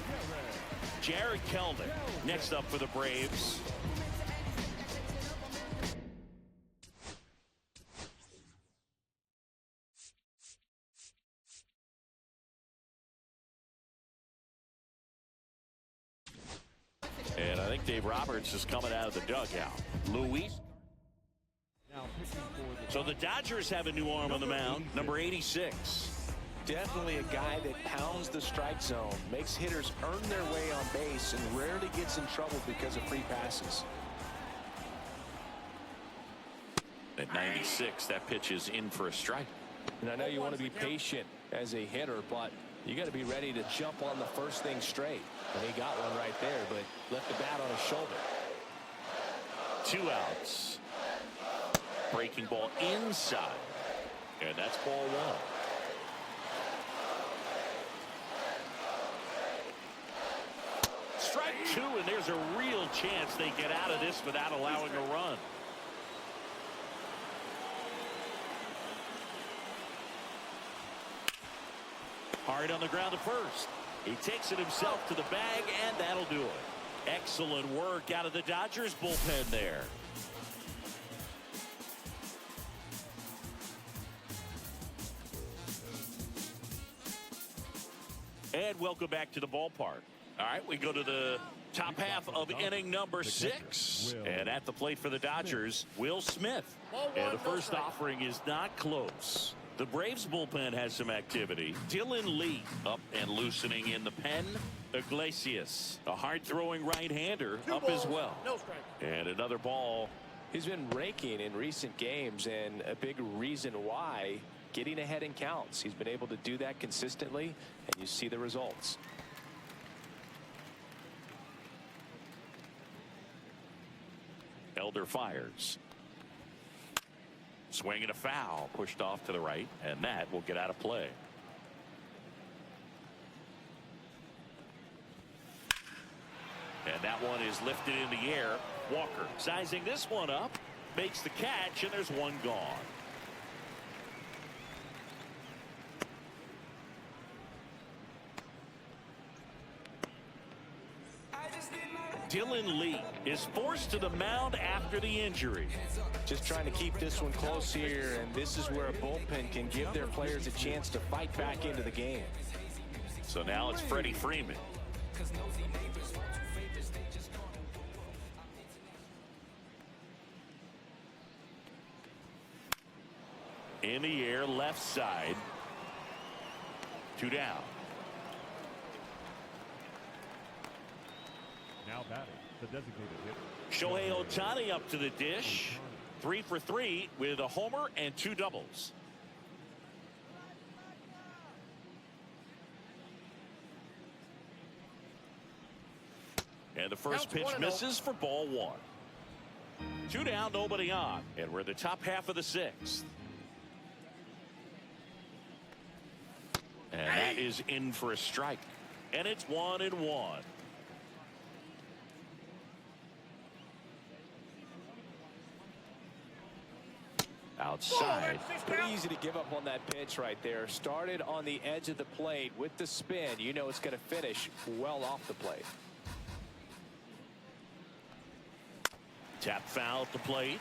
Jared Kellner next up for the Braves. And I think Dave Roberts is coming out of the dugout. Luis. So the Dodgers have a new arm on the mound, number 86. Definitely a guy that pounds the strike zone, makes hitters earn their way on base, and rarely gets in trouble because of free passes. At 96, that pitch is in for a strike. And I know you want to be patient as a hitter, but you got to be ready to jump on the first thing straight. And he got one right there, but left the bat on his shoulder. 2 outs. Breaking ball inside. And that's ball 1. Strike 2, and there's a real chance they get out of this without allowing a run. Hard on the ground to first. He takes it himself to the bag, and that'll do it. Excellent work out of the Dodgers bullpen there. And welcome back to the ballpark. All right, we go to the top half of inning number 6. And at the plate for the Dodgers, Will Smith. And the first offering is not close. The Braves bullpen has some activity. Dylan Lee up and loosening in the pen. Iglesias, a hard-throwing right-hander, up as well. No strike. And another ball. He's been raking in recent games, and a big reason why, getting ahead in counts. He's been able to do that consistently, and you see the results. Elder fires. Swing and a foul, pushed off to the right, and that will get out of play. And that one is lifted in the air. Walker sizing this one up, makes the catch, and there's one gone. Dylan Lee is forced to the mound after the injury. Just trying to keep this one close here, and this is where a bullpen can give their players a chance to fight back into the game. So now it's Freddie Freeman. In the air, left side. 2 down. Now batting, the designated hitter. Shohei Ohtani up to the dish. 3 for 3 with a homer and 2 doubles. And the first Counts pitch 1-0. misses for ball one. 2 down, nobody on. And we're in the top half of the sixth. And that is in for a strike. And it's 1-1. Outside. Pretty easy to give up on that pitch right there. Started on the edge of the plate with the spin. You know it's going to finish well off the plate. Tap foul at the plate.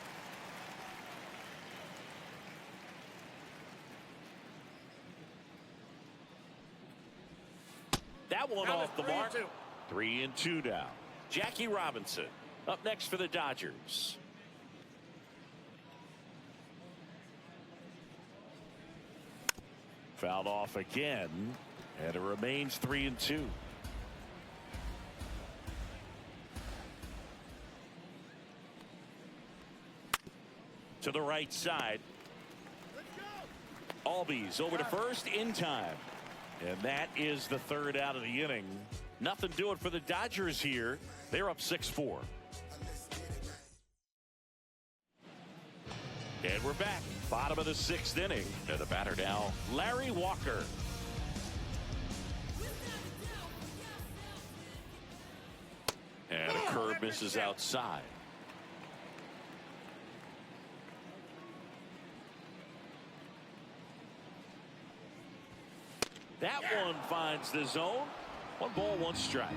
That one Down to off the 3-2. mark. 3-2 down. Jackie Robinson up next for the Dodgers. Fouled off again, and it remains 3-2. To the right side. Albies over to first in time. And that is the third out of the inning. Nothing doing for the Dodgers here. They're up 6-4. And we're back. Bottom of the sixth inning. And the batter now, Larry Walker. And a curve misses outside. That one finds the zone. 1 ball, 1 strike.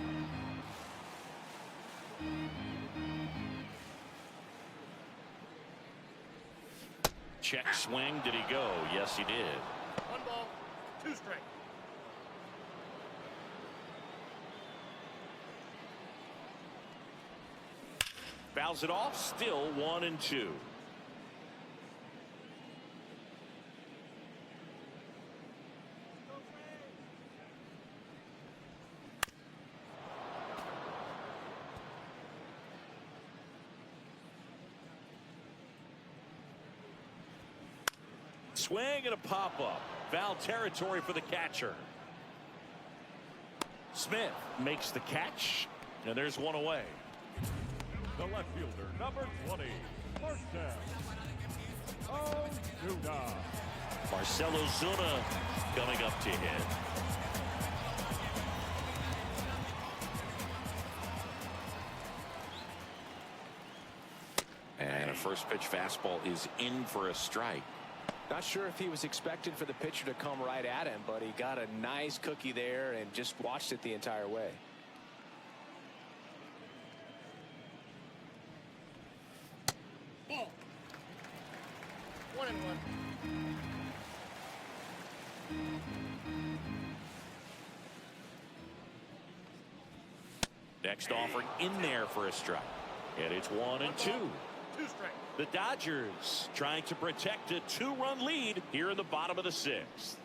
Check swing. Did he go? Yes, he did. 1 ball, 2 strike. Fouls it off. Still 1-2. Swing and a pop-up. Foul territory for the catcher. Smith makes the catch, and there's one away. The left fielder, number 20, Marcell Ozuna. Marcell Ozuna coming up to hit. And a first pitch fastball is in for a strike. Not sure if he was expected for the pitcher to come right at him, but he got a nice cookie there and just watched it the entire way. Ball. 1-1. Next offering in there for a strike. And it's 1-2. 2 strike. The Dodgers trying to protect a 2-run lead here in the bottom of the sixth.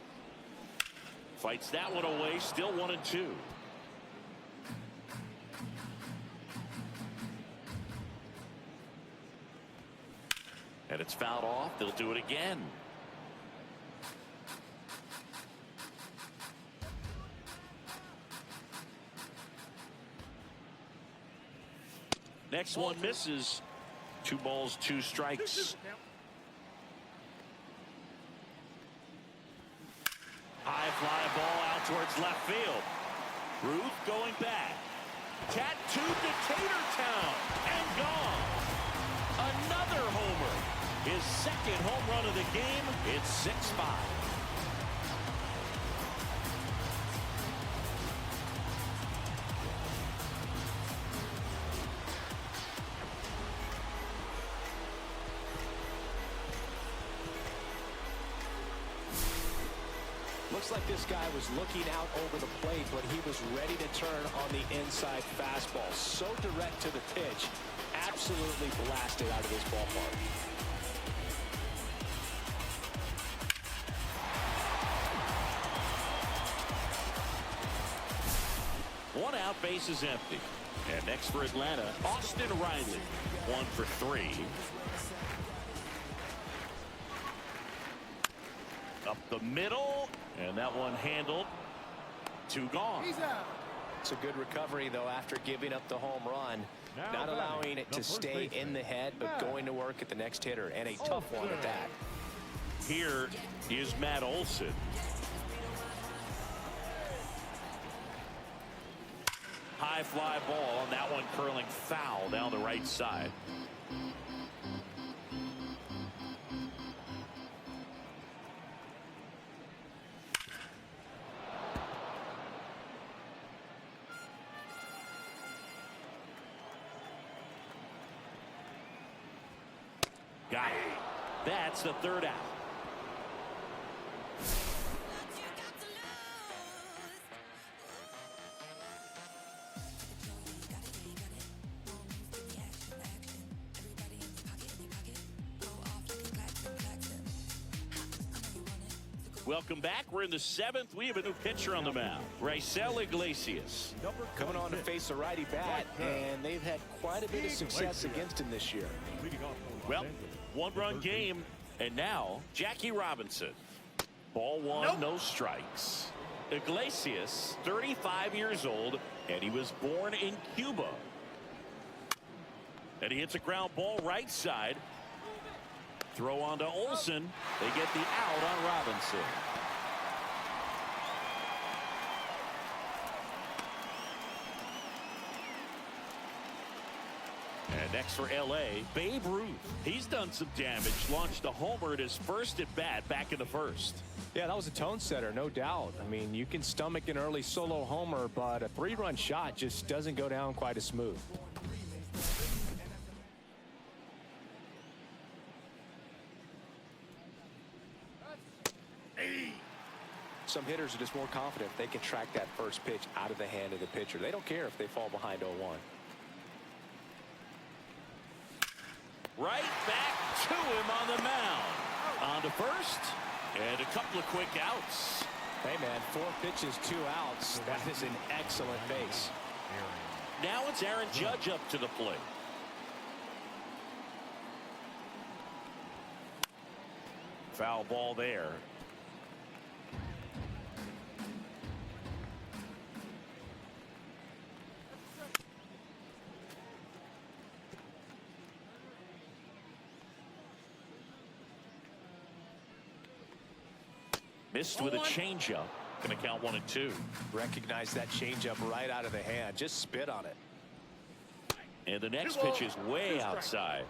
Fights that one away. Still 1-2. And it's fouled off. They'll do it again. Next one misses. 2 balls, 2 strikes. High fly ball out towards left field. Ruth going back. Tattooed to Tatertown and gone. Another homer. His second home run of the game. It's 6-5. Looks like this guy was looking out over the plate, but he was ready to turn on the inside fastball. So direct to the pitch. Absolutely blasted out of this ballpark. One out, base is empty. And next for Atlanta, Austin Riley. 1 for 3. Up the middle, and that one handled. 2 gone. He's out. It's a good recovery, though, after giving up the home run. Not allowing it to stay in the head, but going to work at the next hitter, and a tough one at that. Here is Matt Olson. High fly ball, and that one curling foul down the right side. Got it. That's the third out. Welcome back. We're in the seventh. We have a new pitcher on the mound. Raisel Iglesias. Coming on to face a righty bat, and they've had quite a bit of success against him this year. Well, one-run game, and now Jackie Robinson. Ball one, no strikes. Iglesias, 35 years old, and he was born in Cuba. And he hits a ground ball right side. Throw on to Olson. They get the out on Robinson. And next for L.A., Babe Ruth. He's done some damage. Launched a homer at his first at bat back in the first. Yeah, that was a tone setter, no doubt. I mean, you can stomach an early solo homer, but a three-run shot just doesn't go down quite as smooth. Some hitters are just more confident if they can track that first pitch out of the hand of the pitcher. They don't care if they fall behind 0-1. Right back to him on the mound. On to first, and a couple of quick outs. Hey, man, 4 pitches, 2 outs. That is an excellent base. Now it's Aaron Judge up to the plate. Foul ball there. Missed with a changeup. Going to count 1-2. Recognize that changeup right out of the hand. Just spit on it. And the next pitch is way outside.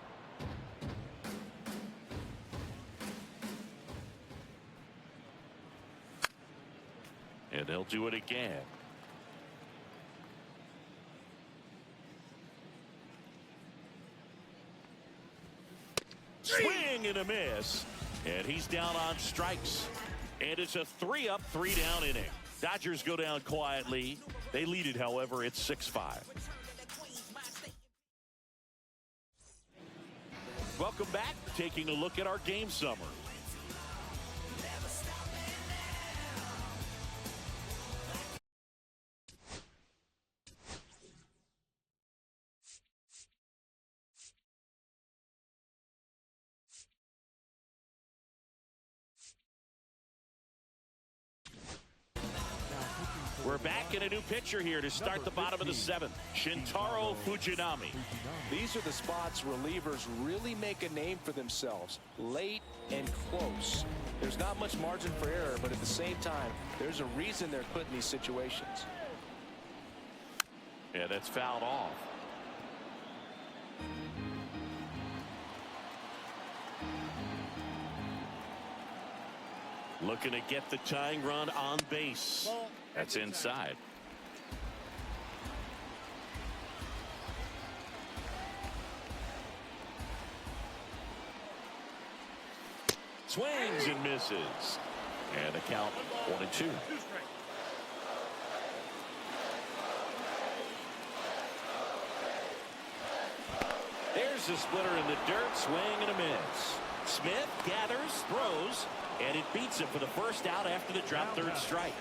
And they'll do it again. Swing and a miss. And he's down on strikes. And it's a 3-up, 3-down inning. Dodgers go down quietly. They lead it, however, it's 6-5. Welcome back. Taking a look at our game summary. We're back in a new pitcher here to start the bottom of the 7th. Shintaro Fujinami. These are the spots relievers really make a name for themselves. Late and close. There's not much margin for error, but at the same time, there's a reason they're put in these situations. Yeah, that's fouled off. Looking to get the tying run on base. That's inside. Swings and misses. And a count 1-2. There's the splitter in the dirt. Swing and a miss. Smith gathers, throws, and it beats him for the first out after the drop third strike.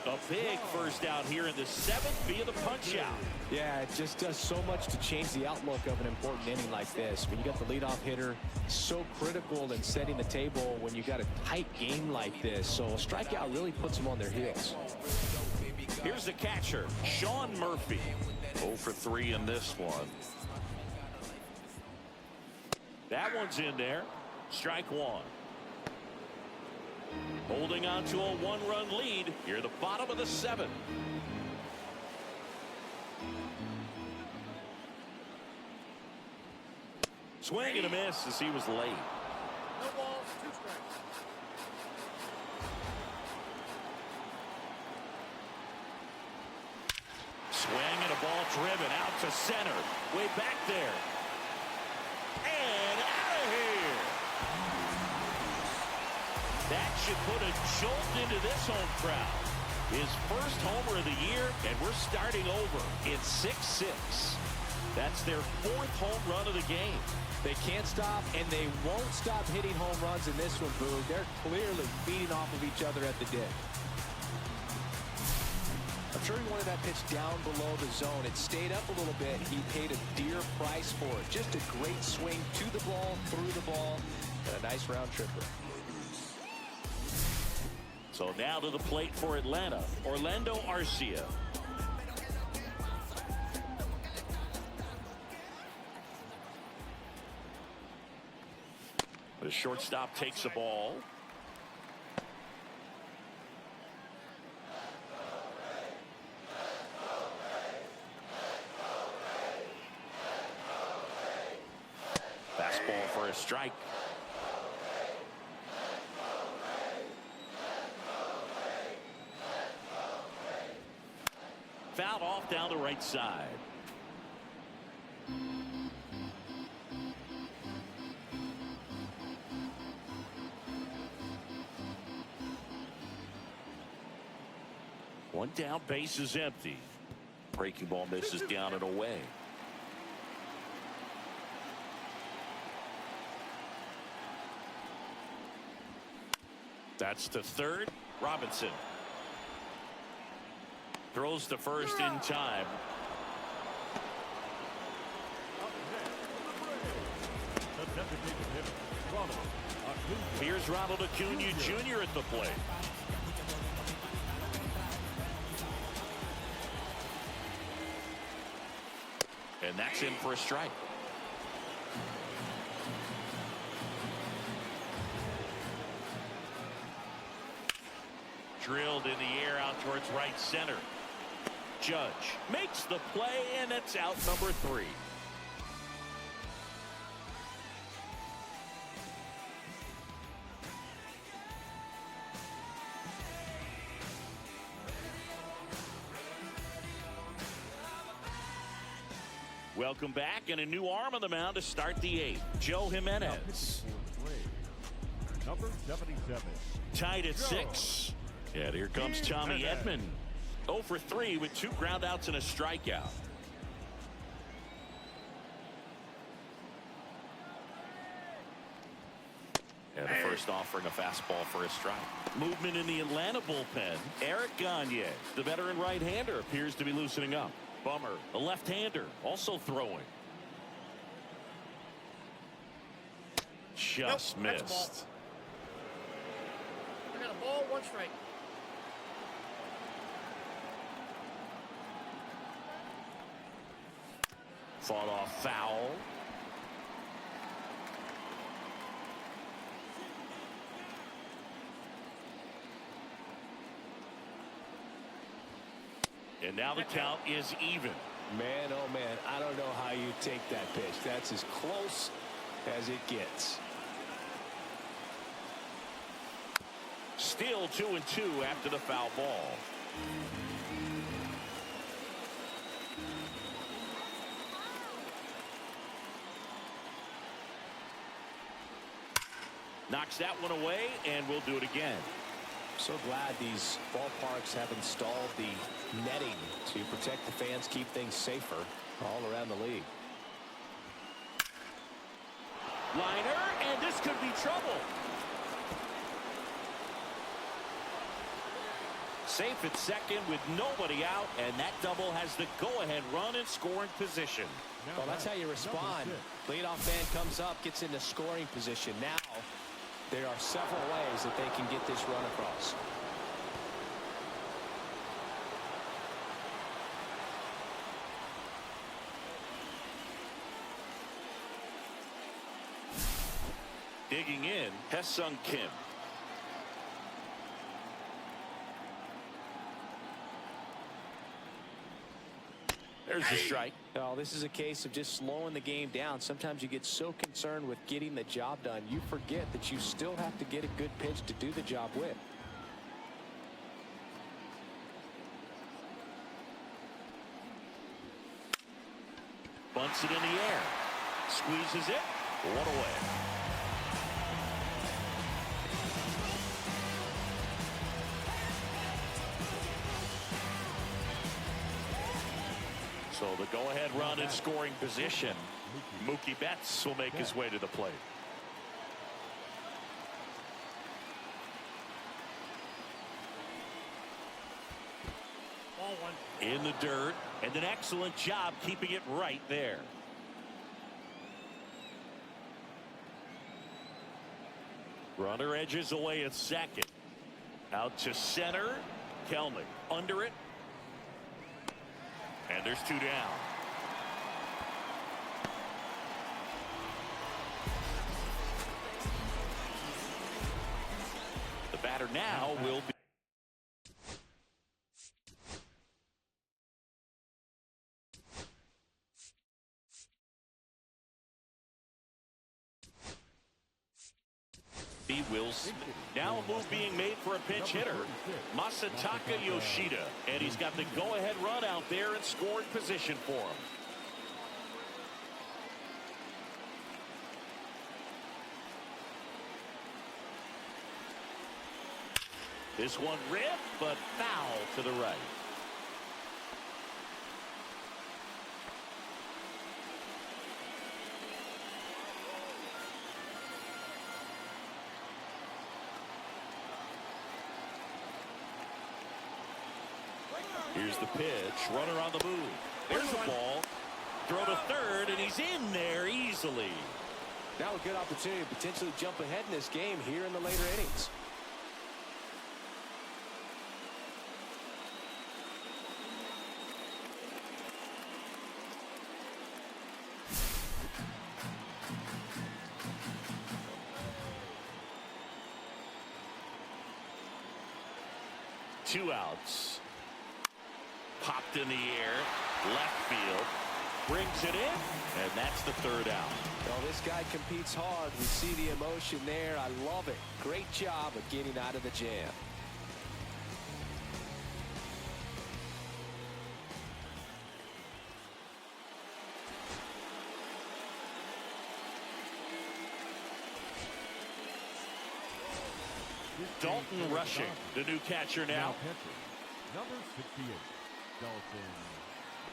A big first out here in the 7th via the punch out. Yeah, it just does so much to change the outlook of an important inning like this. When you got the leadoff hitter, so critical in setting the table when you got a tight game like this. So a strikeout really puts them on their heels. Here's the catcher, Sean Murphy. 0 for 3 in this one. That one's in there. Strike one. Holding on to a one-run lead. Here at the bottom of the 7th. Swing and a miss as he was late. No balls, 2 strikes. Swing and a ball driven out to center. Way back there. And out of here. That should put a jolt into this home crowd. His first homer of the year, and we're starting over in 6-6. That's their 4th home run of the game. They can't stop, and they won't stop hitting home runs in this one, Boog. They're clearly feeding off of each other at the dick. I'm sure he wanted that pitch down below the zone. It stayed up a little bit. He paid a dear price for it. Just a great swing to the ball, through the ball, and a nice round tripper. So now to the plate for Atlanta, Orlando Arcia. The shortstop takes the ball. Fastball for a strike. Fouled off down the right side. One down, base is empty. Breaking ball misses down and away. That's to third. Robinson throws to first in time. The designated hitter, Ronald Acuna. Here's Ronald Acuna Jr. at the plate. And that's in for a strike. Drilled in the air out towards right center. Judge makes the play, and it's out number 3. Welcome back, and a new arm on the mound to start the 8th. Joe Jimenez. Number 77. Tied at 6. And here comes Tommy Edman. 0 for 3 with 2 groundouts and a strikeout. And the first offering a fastball for a strike. Movement in the Atlanta bullpen. Eric Gagne, the veteran right-hander, appears to be loosening up. Bummer, a left-hander, also throwing. Just Nope, that's a missed. I got a ball, 1 strike. Fought off foul. And now the count is even. Man, oh man, I don't know how you take that pitch. That's as close as it gets. Still 2-2 after the foul ball. Knocks that one away, and we'll do it again. So glad these ballparks have installed the netting to protect the fans, keep things safer all around the league. Liner, and this could be trouble. Safe at second with nobody out, and that double has the go-ahead run in scoring position. Well, that's how you respond. Leadoff man comes up, gets into scoring position. Now there are several ways that they can get this run across. Digging in, Haesung Kim. There's the strike. Oh, this is a case of just slowing the game down. Sometimes you get so concerned with getting the job done, you forget that you still have to get a good pitch to do the job with. Bunts it in the air. Squeezes it. One away. So the go-ahead run in scoring position. Mookie Betts will make his way to the plate. Ball one. In the dirt, and an excellent job keeping it right there. Runner edges away at second. Out to center. Kelnick under it. And there's two down. The batter now will be Wilson. Now a move being made for a pinch hitter, Masataka Yoshida, and he's got the go-ahead run out there in scoring position for him. This one ripped, but foul to the right. Here's the pitch. Runner on the move. There's the ball. Throw to third, and he's in there easily. Now a good opportunity to potentially jump ahead in this game here in the later innings. Two outs. Popped in the air, left field, brings it in, and that's the third out. Well, this guy competes hard. We see the emotion there. I love it. Great job of getting out of the jam. Dalton rushing, the new catcher now. Number 68, Dalton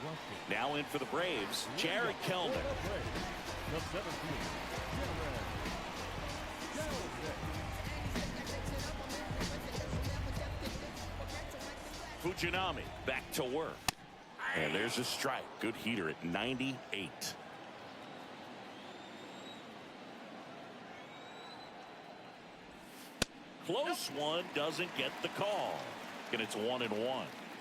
rushing. Now in for the Braves, Jared Kelnick. The 17, Fujinami back to work. And there's a strike. Good heater at 98. Close one, doesn't get the call. And it's 1-1.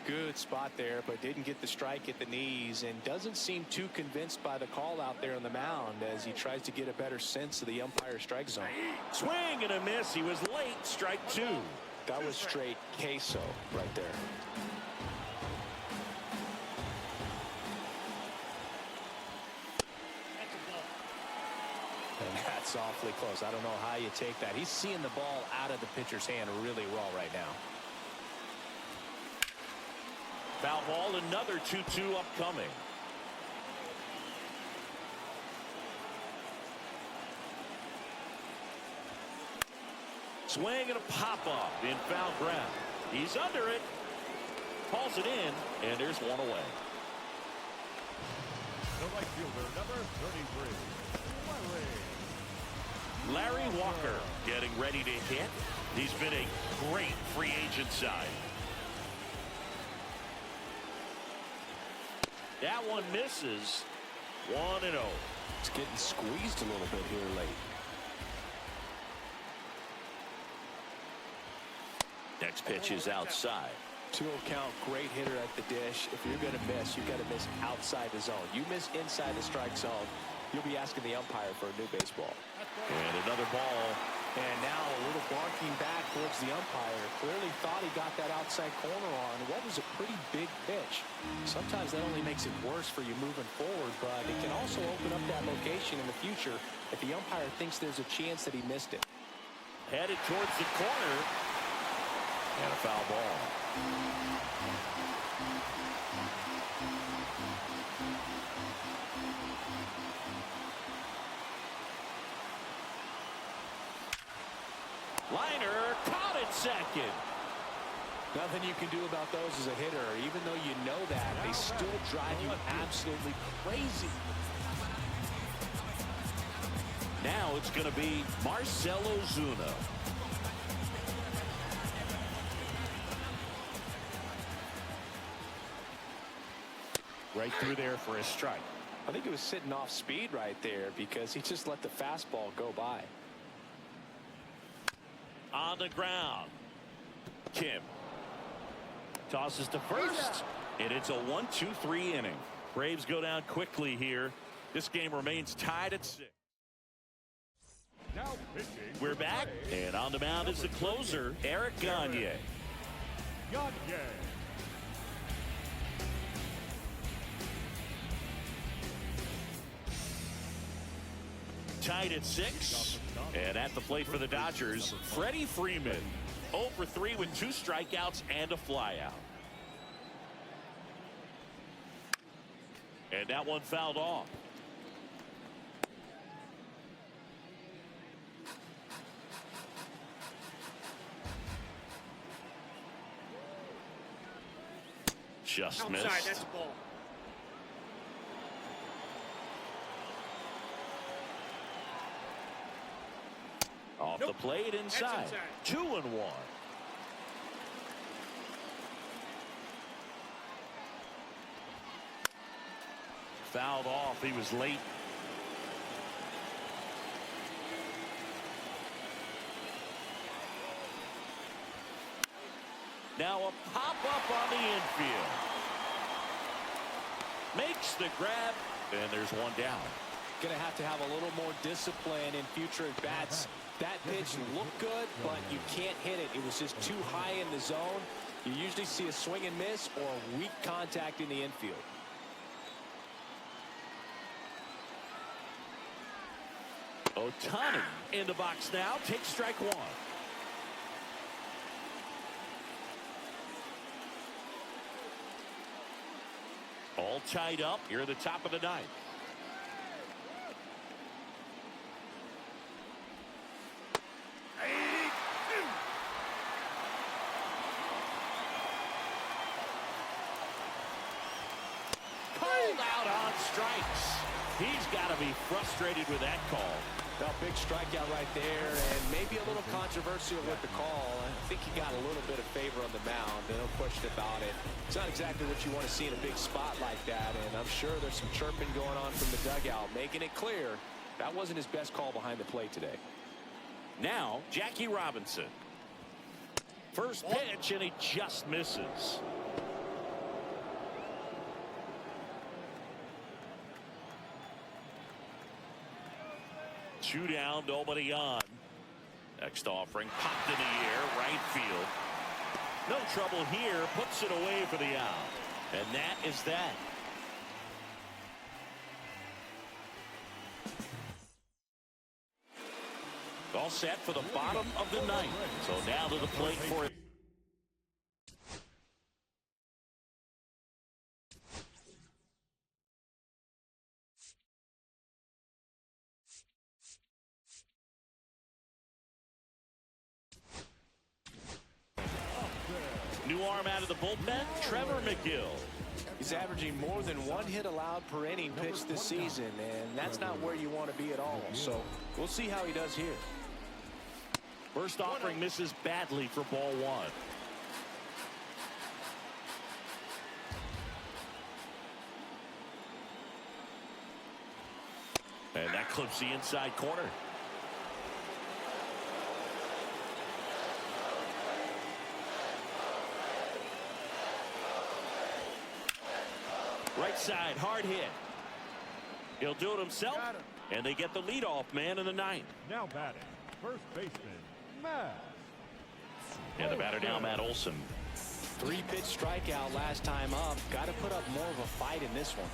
Good spot there, but didn't get the strike at the knees and doesn't seem too convinced by the call out there on the mound as he tries to get a better sense of the umpire strike zone. Swing and a miss. He was late. Strike two. That was straight queso right there. And that's awfully close. I don't know how you take that. He's seeing the ball out of the pitcher's hand really well right now. Foul ball, another 2-2 upcoming. Swing and a pop-up in foul ground. He's under it. Calls it in, and there's one away. the right fielder, number 33, Larry Walker getting ready to hit. He's been a great free agent sign. That one misses. 1-0. It's getting squeezed a little bit here late. Next pitch is outside. 2-0 count, great hitter at the dish. If you're going to miss, you've got to miss outside the zone. You miss inside the strike zone, you'll be asking the umpire for a new baseball. That's And another ball. And now a little barking back towards the umpire. Clearly thought he got that outside corner on what was a pretty big pitch. Sometimes that only makes it worse for you moving forward, but it can also open up that location in the future if the umpire thinks there's a chance that he missed it. Headed towards the corner. And a foul ball. Liner caught at second. Nothing you can do about those as a hitter. Even though you know that, they still drive you absolutely crazy. Now it's going to be Marcell Ozuna. Right through there for a strike. I think it was sitting off speed right there because he just let the fastball go by. On the ground. Kim tosses to first, and it's a 1-2-3 inning. Braves go down quickly here. This game remains tied at 6. Now pitching. We're back, and on the mound is the closer, Eric Gagne. Gagne. Tied at 6, and at the plate for the Dodgers, Freddie Freeman. 0 for 3 with 2 strikeouts and a flyout. And that one fouled off. Just Outside, missed. that's a ball. Off the plate inside. 2-1. Fouled off. He was late. Now a pop-up on the infield. Makes the grab, and there's one down. Going to have a little more discipline in future at-bats. That pitch looked good, but you can't hit it. It was just too high in the zone. You usually see a swing and miss or weak contact in the infield. Ohtani in the box now. Takes strike 1. All tied up here at the top of the 9th. Called out on strikes. He's got to be frustrated with that call. Well, big strikeout right there, and maybe a little controversial with the call. I think he got a little bit of favor on the mound, no question about it. It's not exactly what you want to see in a big spot like that, and I'm sure there's some chirping going on from the dugout, making it clear that wasn't his best call behind the plate today. Now, Jackie Robinson. First pitch, and he just misses. Two down, nobody on. Next offering popped in the air, right field. No trouble here, puts it away for the out. And that is that. All set for the bottom of the 9th. So now to the plate for it. New arm out of the bullpen, Trevor McGill. He's averaging more than 1 hit allowed per inning pitched this season, and that's not where you want to be at all. So we'll see how he does here. First offering misses badly for ball 1. And that clips the inside corner. Right side, hard hit. He'll do it himself, and they get the leadoff man in the ninth. Now batting, first baseman, Matt. And the batter now, Matt Olson. 3-pitch strikeout last time up. Got to put up more of a fight in this one.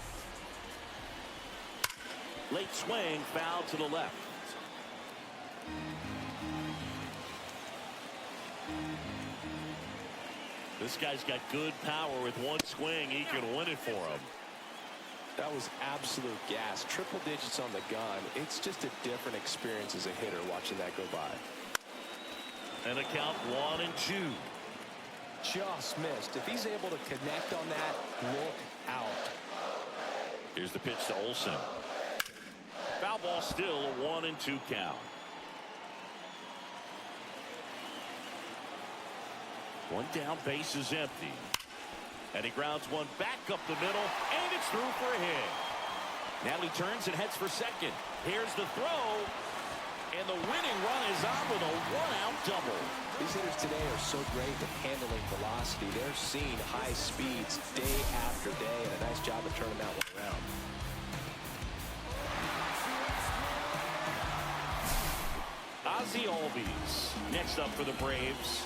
Late swing, foul to the left. This guy's got good power. With one swing, he can win it for him. That was absolute gas. Triple digits on the gun. It's just a different experience as a hitter watching that go by. And a count 1-2. Just missed. If he's able to connect on that, look out. Here's the pitch to Olson. Foul ball, still a 1-2 count. One down, base is empty. And he grounds one back up the middle, and it's through for a hit. Now he turns and heads for second. Here's the throw, and the winning run is on with a one-out double. These hitters today are so great at handling velocity. They're seeing high speeds day after day, and a nice job of turning that one around. Ozzie Albies next up for the Braves.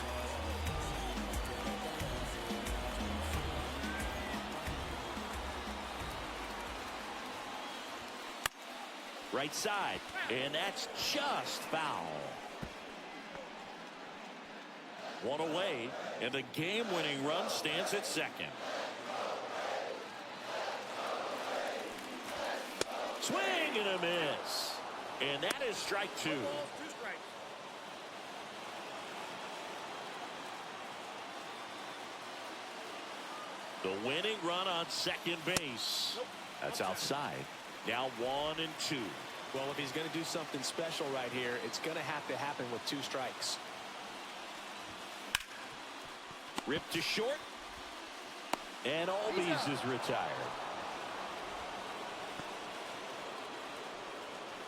Right side, and that's just foul. One away, and the game-winning run stands at second. Swing and a miss, and that is strike two. The winning run on second base. That's outside. Now 1-2. Well, if he's going to do something special right here, it's going to happen with 2 strikes. Ripped to short. And Albies is retired.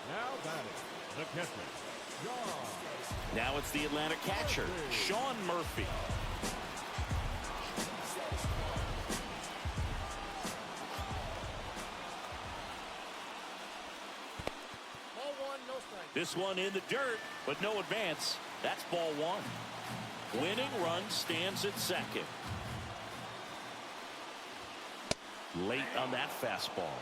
Now batting, the catcher, Sean. Now it's the Atlanta catcher, Sean Murphy. This one in the dirt, but no advance. That's ball 1. Winning run stands at second. Late on that fastball.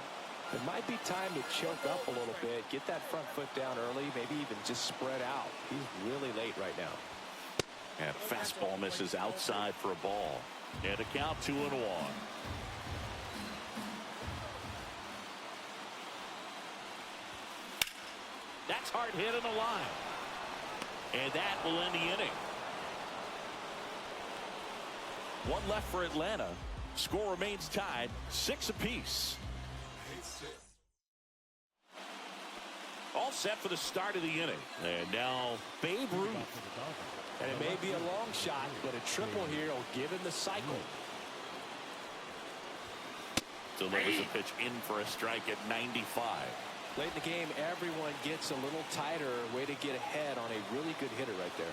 It might be time to choke up a little bit, get that front foot down early, maybe even just spread out. He's really late right now. And fastball misses outside for a ball. And a count 2-1. That's hard hit in the line. And that will end the inning. One left for Atlanta. Score remains tied, 6 apiece. All set for the start of the inning. And now Babe Ruth. And it may be a long shot, but a triple here will give him the cycle. Delivers a pitch in for a strike at 95. Late in the game, everyone gets a little tighter. Way to get ahead on a really good hitter right there.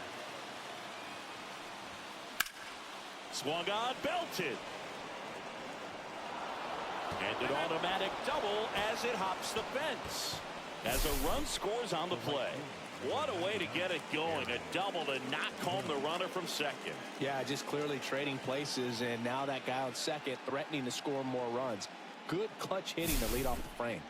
Swung on, belted. And an automatic double as it hops the fence. As a run scores on the play. What a way to get it going. A double to knock home the runner from second. Yeah, just clearly trading places, and now that guy on second threatening to score more runs. Good clutch hitting to lead off the frame.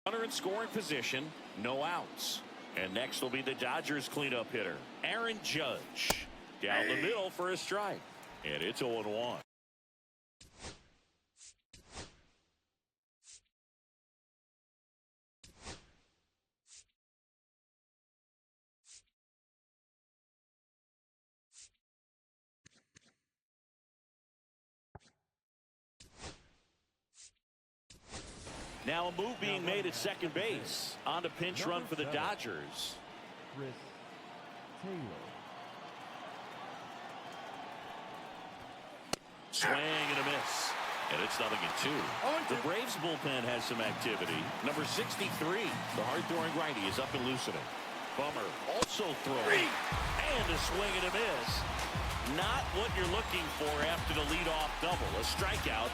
Runner in scoring position, no outs. And next will be the Dodgers cleanup hitter, Aaron Judge. Down the middle for a strike. And it's 0-1. Now a move being made at second base. On the pinch run for the Dodgers. Swing and a miss. And it's 0-2. The Braves bullpen has some activity. Number 63, the hard-throwing righty, is up and loosening. Bummer also throwing. And a swing and a miss. Not what you're you're looking for after the leadoff double. A strikeout,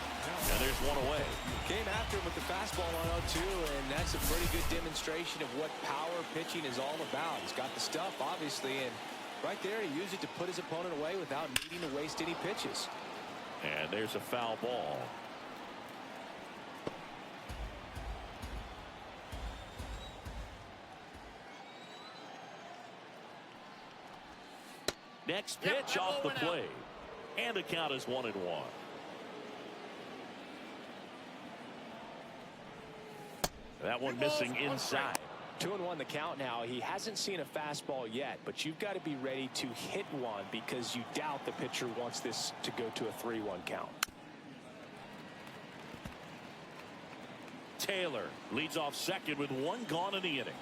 and there's one away. Came after him with the fastball on 0-2, and that's a pretty good demonstration of what power pitching is all about. He's got the stuff, obviously, and right there he used it to put his opponent away without needing to waste any pitches. And there's a foul ball. Next pitch off the plate. And the count is 1-1. That one missing inside. 2-1 the count now. He hasn't seen a fastball yet, but you've got to be ready to hit one because you doubt the pitcher wants this to go to a 3-1 count. Taylor leads off second with one gone in the inning.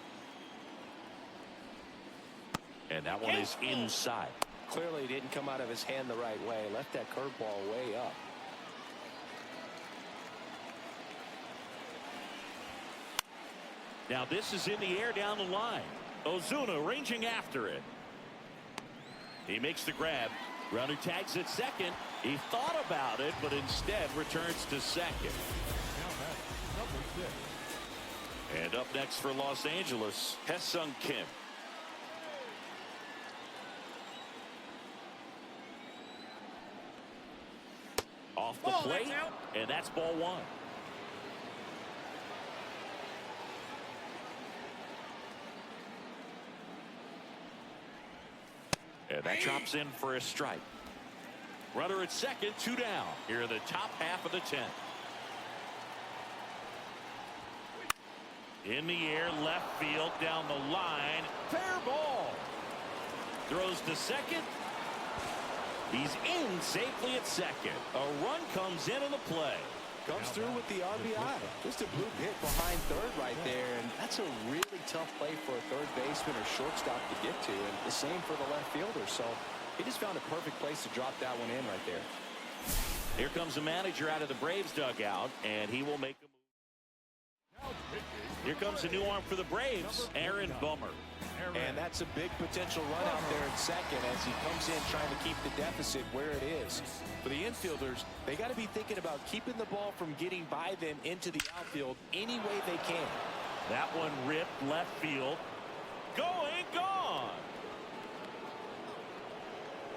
And that one is inside. Clearly didn't come out of his hand the right way. Left that curveball way up. Now this is in the air down the line. Ozuna ranging after it. He makes the grab. Runner tags at second. He thought about it, but instead returns to second. And up next for Los Angeles, Haesung Kim. Off the plate, and that's ball one. And that drops in for a strike. Runner at second, 2 down. Here in the top half of the 10th. In the air, left field, down the line. Fair ball. Throws to second. He's in safely at second. A run comes in the play. Comes through with the RBI. Just a blue hit behind third right there, and that's a really tough play for a third baseman or shortstop to get to, and the same for the left fielder. So he just found a perfect place to drop that one in right there. Here comes the manager out of the Braves dugout, and he will make a move. Here comes a new arm for the Braves, Aaron Bummer. And that's a big potential run out there at second as he comes in trying to keep the deficit where it is. For the infielders, they got to be thinking about keeping the ball from getting by them into the outfield any way they can. That one ripped left field. Going, gone.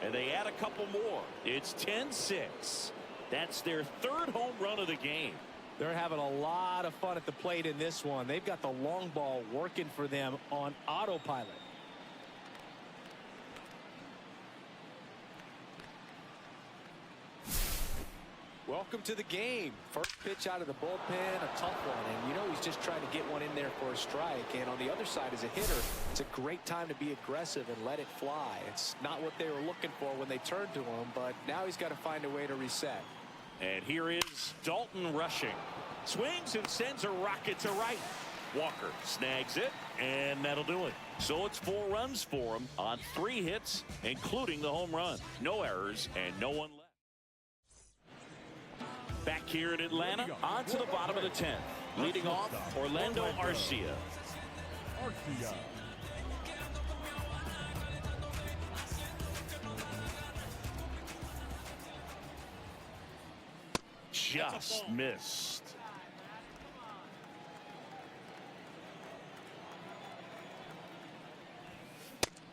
And they add a couple more. It's 10-6. That's their third home run of the game. They're having a lot of fun at the plate in this one. They've got the long ball working for them on autopilot. Welcome to the game. First pitch out of the bullpen, a tough one. And you know he's just trying to get one in there for a strike. And on the other side as a hitter, it's a great time to be aggressive and let it fly. It's not what they were looking for when they turned to him, but now he's got to find a way to reset. And here is Dalton rushing. Swings and sends a rocket to right. Walker snags it, and that'll do it. So it's 4 runs for him on 3 hits, including the home run. No errors and no one left. Back here in Atlanta, on to the bottom of the 10th. Leading off, Orlando Arcia. Just missed.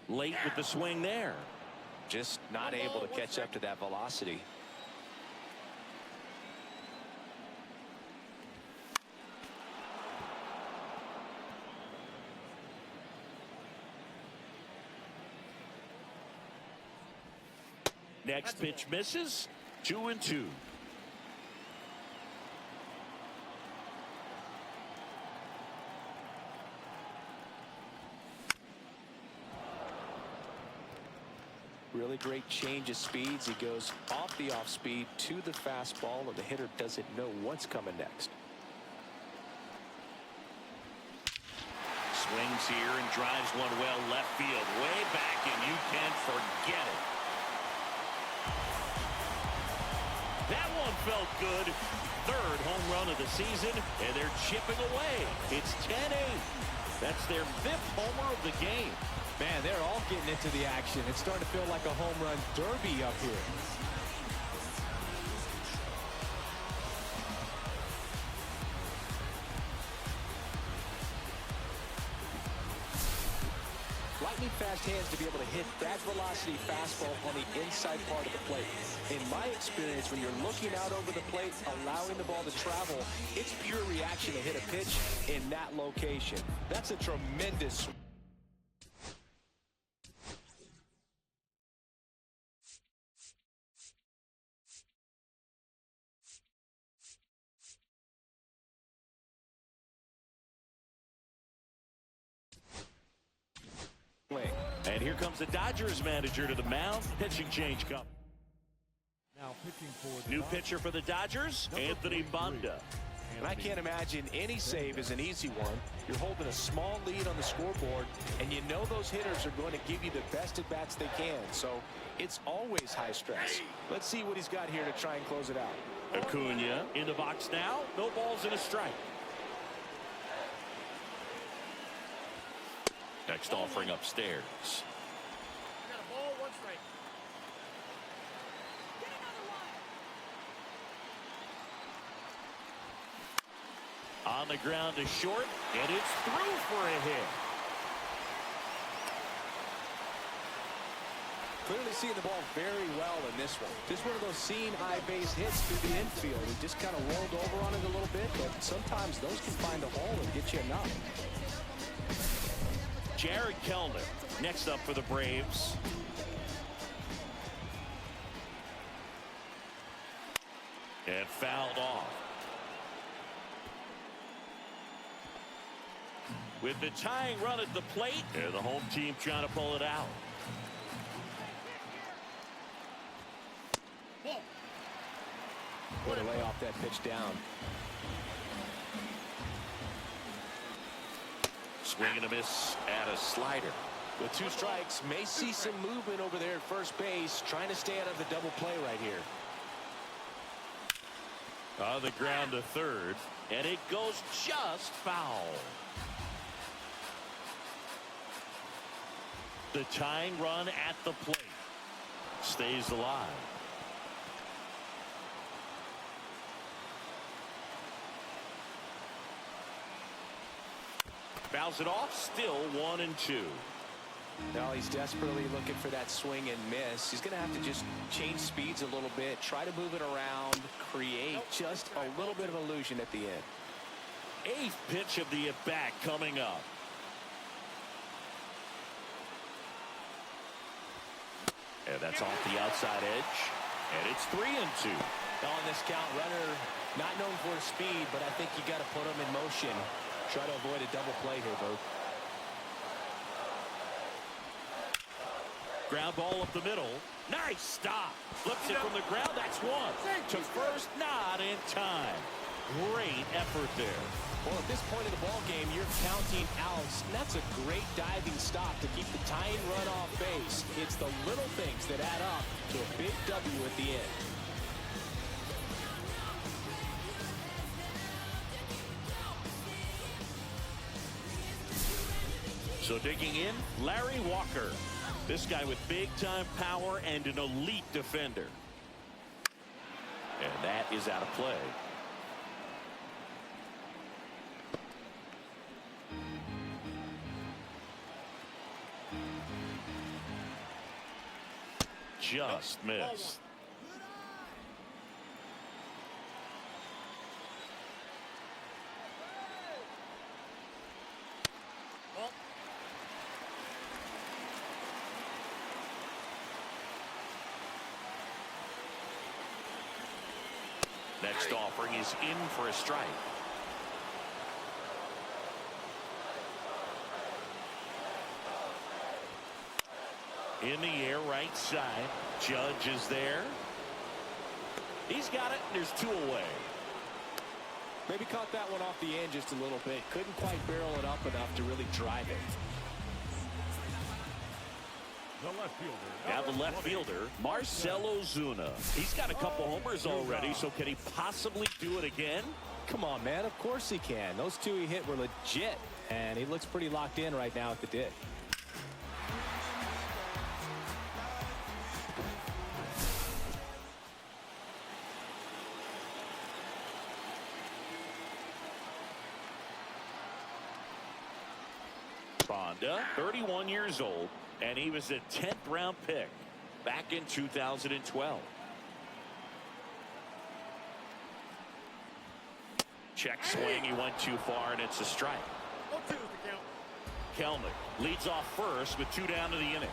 Late with the swing there. Just not able to catch up to that velocity. Next pitch misses. 2-2. Really great change of speeds. He goes off the off speed to the fastball, and the hitter doesn't know what's coming next. Swings here and drives one well left field, way back, and you can forget it. That one felt good. Third home run of the season, and they're chipping away. It's 10-8. That's their 5th homer of the game. Man, they're all getting into the action. It's starting to feel like a home run derby up here. Lightning fast hands to be able to hit that velocity fastball on the inside part of the plate. In my experience, when you're looking out over the plate, allowing the ball to travel, it's pure reaction to hit a pitch in that location. That's a tremendous And here comes the Dodgers manager to the mound. Pitching change coming. Now pitching for the New Dodgers. pitcher for the Dodgers, Anthony Banda. And I can't imagine any save is an easy one. You're holding a small lead on the scoreboard, and you know those hitters are going to give you the best at-bats they can. So it's always high stress. Let's see what he's got here to try and close it out. Acuna in the box now. No balls and a strike. Next offering upstairs. Got a ball, 1 strike. On the ground to short, and it's through for a hit. Clearly seeing the ball very well in this one. Just one of those seeing high base hits through the infield. He just kind of rolled over on it a little bit, but sometimes those can find a hole and get you enough. Jared Kellner next up for the Braves. And fouled off. With the tying run at the plate, and the home team trying to pull it out. Way to lay off that pitch down. Swing and a miss at a slider. With 2 strikes, may see some movement over there at first base, trying to stay out of the double play right here. On the ground to third, and it goes just foul. The tying run at the plate stays alive. Fouls it off, still 1-2. Now he's desperately looking for that swing and miss. He's going to have to just change speeds a little bit, try to move it around, create just a little bit of illusion at the end. 8th pitch of the at-bat coming up. And that's off the outside edge. And it's 3-2. On this count, runner not known for his speed, but I think you got to put him in motion. Try to avoid a double play here, Bert. Ground ball up the middle. Nice stop. Flips it from the ground. That's one. To first, not in time. Great effort there. Well, at this point of the ball game, you're counting outs. And that's a great diving stop to keep the tying run off base. It's the little things that add up to a big W at the end. So digging in, Larry Walker. This guy with big-time power and an elite defender. And that is out of play. Just missed. Next offering is in for a strike. In the air, right side. Judge is there. He's got it, and there's 2 away. Maybe caught that one off the end just a little bit. Couldn't quite barrel it up enough to really drive it. The left fielder. Now the left fielder, Marcell Ozuna. He's got a couple homers already, so can he possibly do it again? Come on, man. Of course he can. Those 2 he hit were legit, and he looks pretty locked in right now at the dig. Fonda, 31 years old, and he was a 10th round pick back in 2012. Check swing, he went too far, and it's a strike. 0-2 is the count. Kelnick leads off first with 2 down to the inning.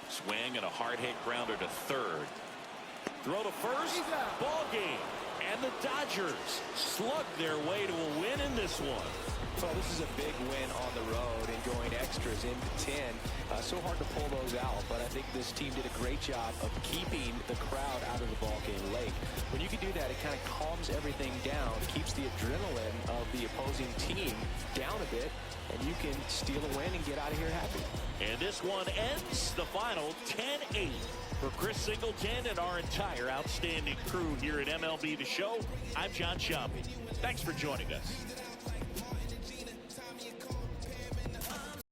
Swing and a hard hit grounder to third. Throw to first. Ball game. And the Dodgers slug their way to a win in this one. So this is a big win on the road and going extras into 10. So hard to pull those out, but I think this team did a great job of keeping the crowd out of the ball game late. When you can do that, it kind of calms everything down, keeps the adrenaline of the opposing team down a bit, and you can steal a win and get out of here happy. And this one ends the final 10-8. For Chris Singleton and our entire outstanding crew here at MLB The Show, I'm John Shelby. Thanks for joining us.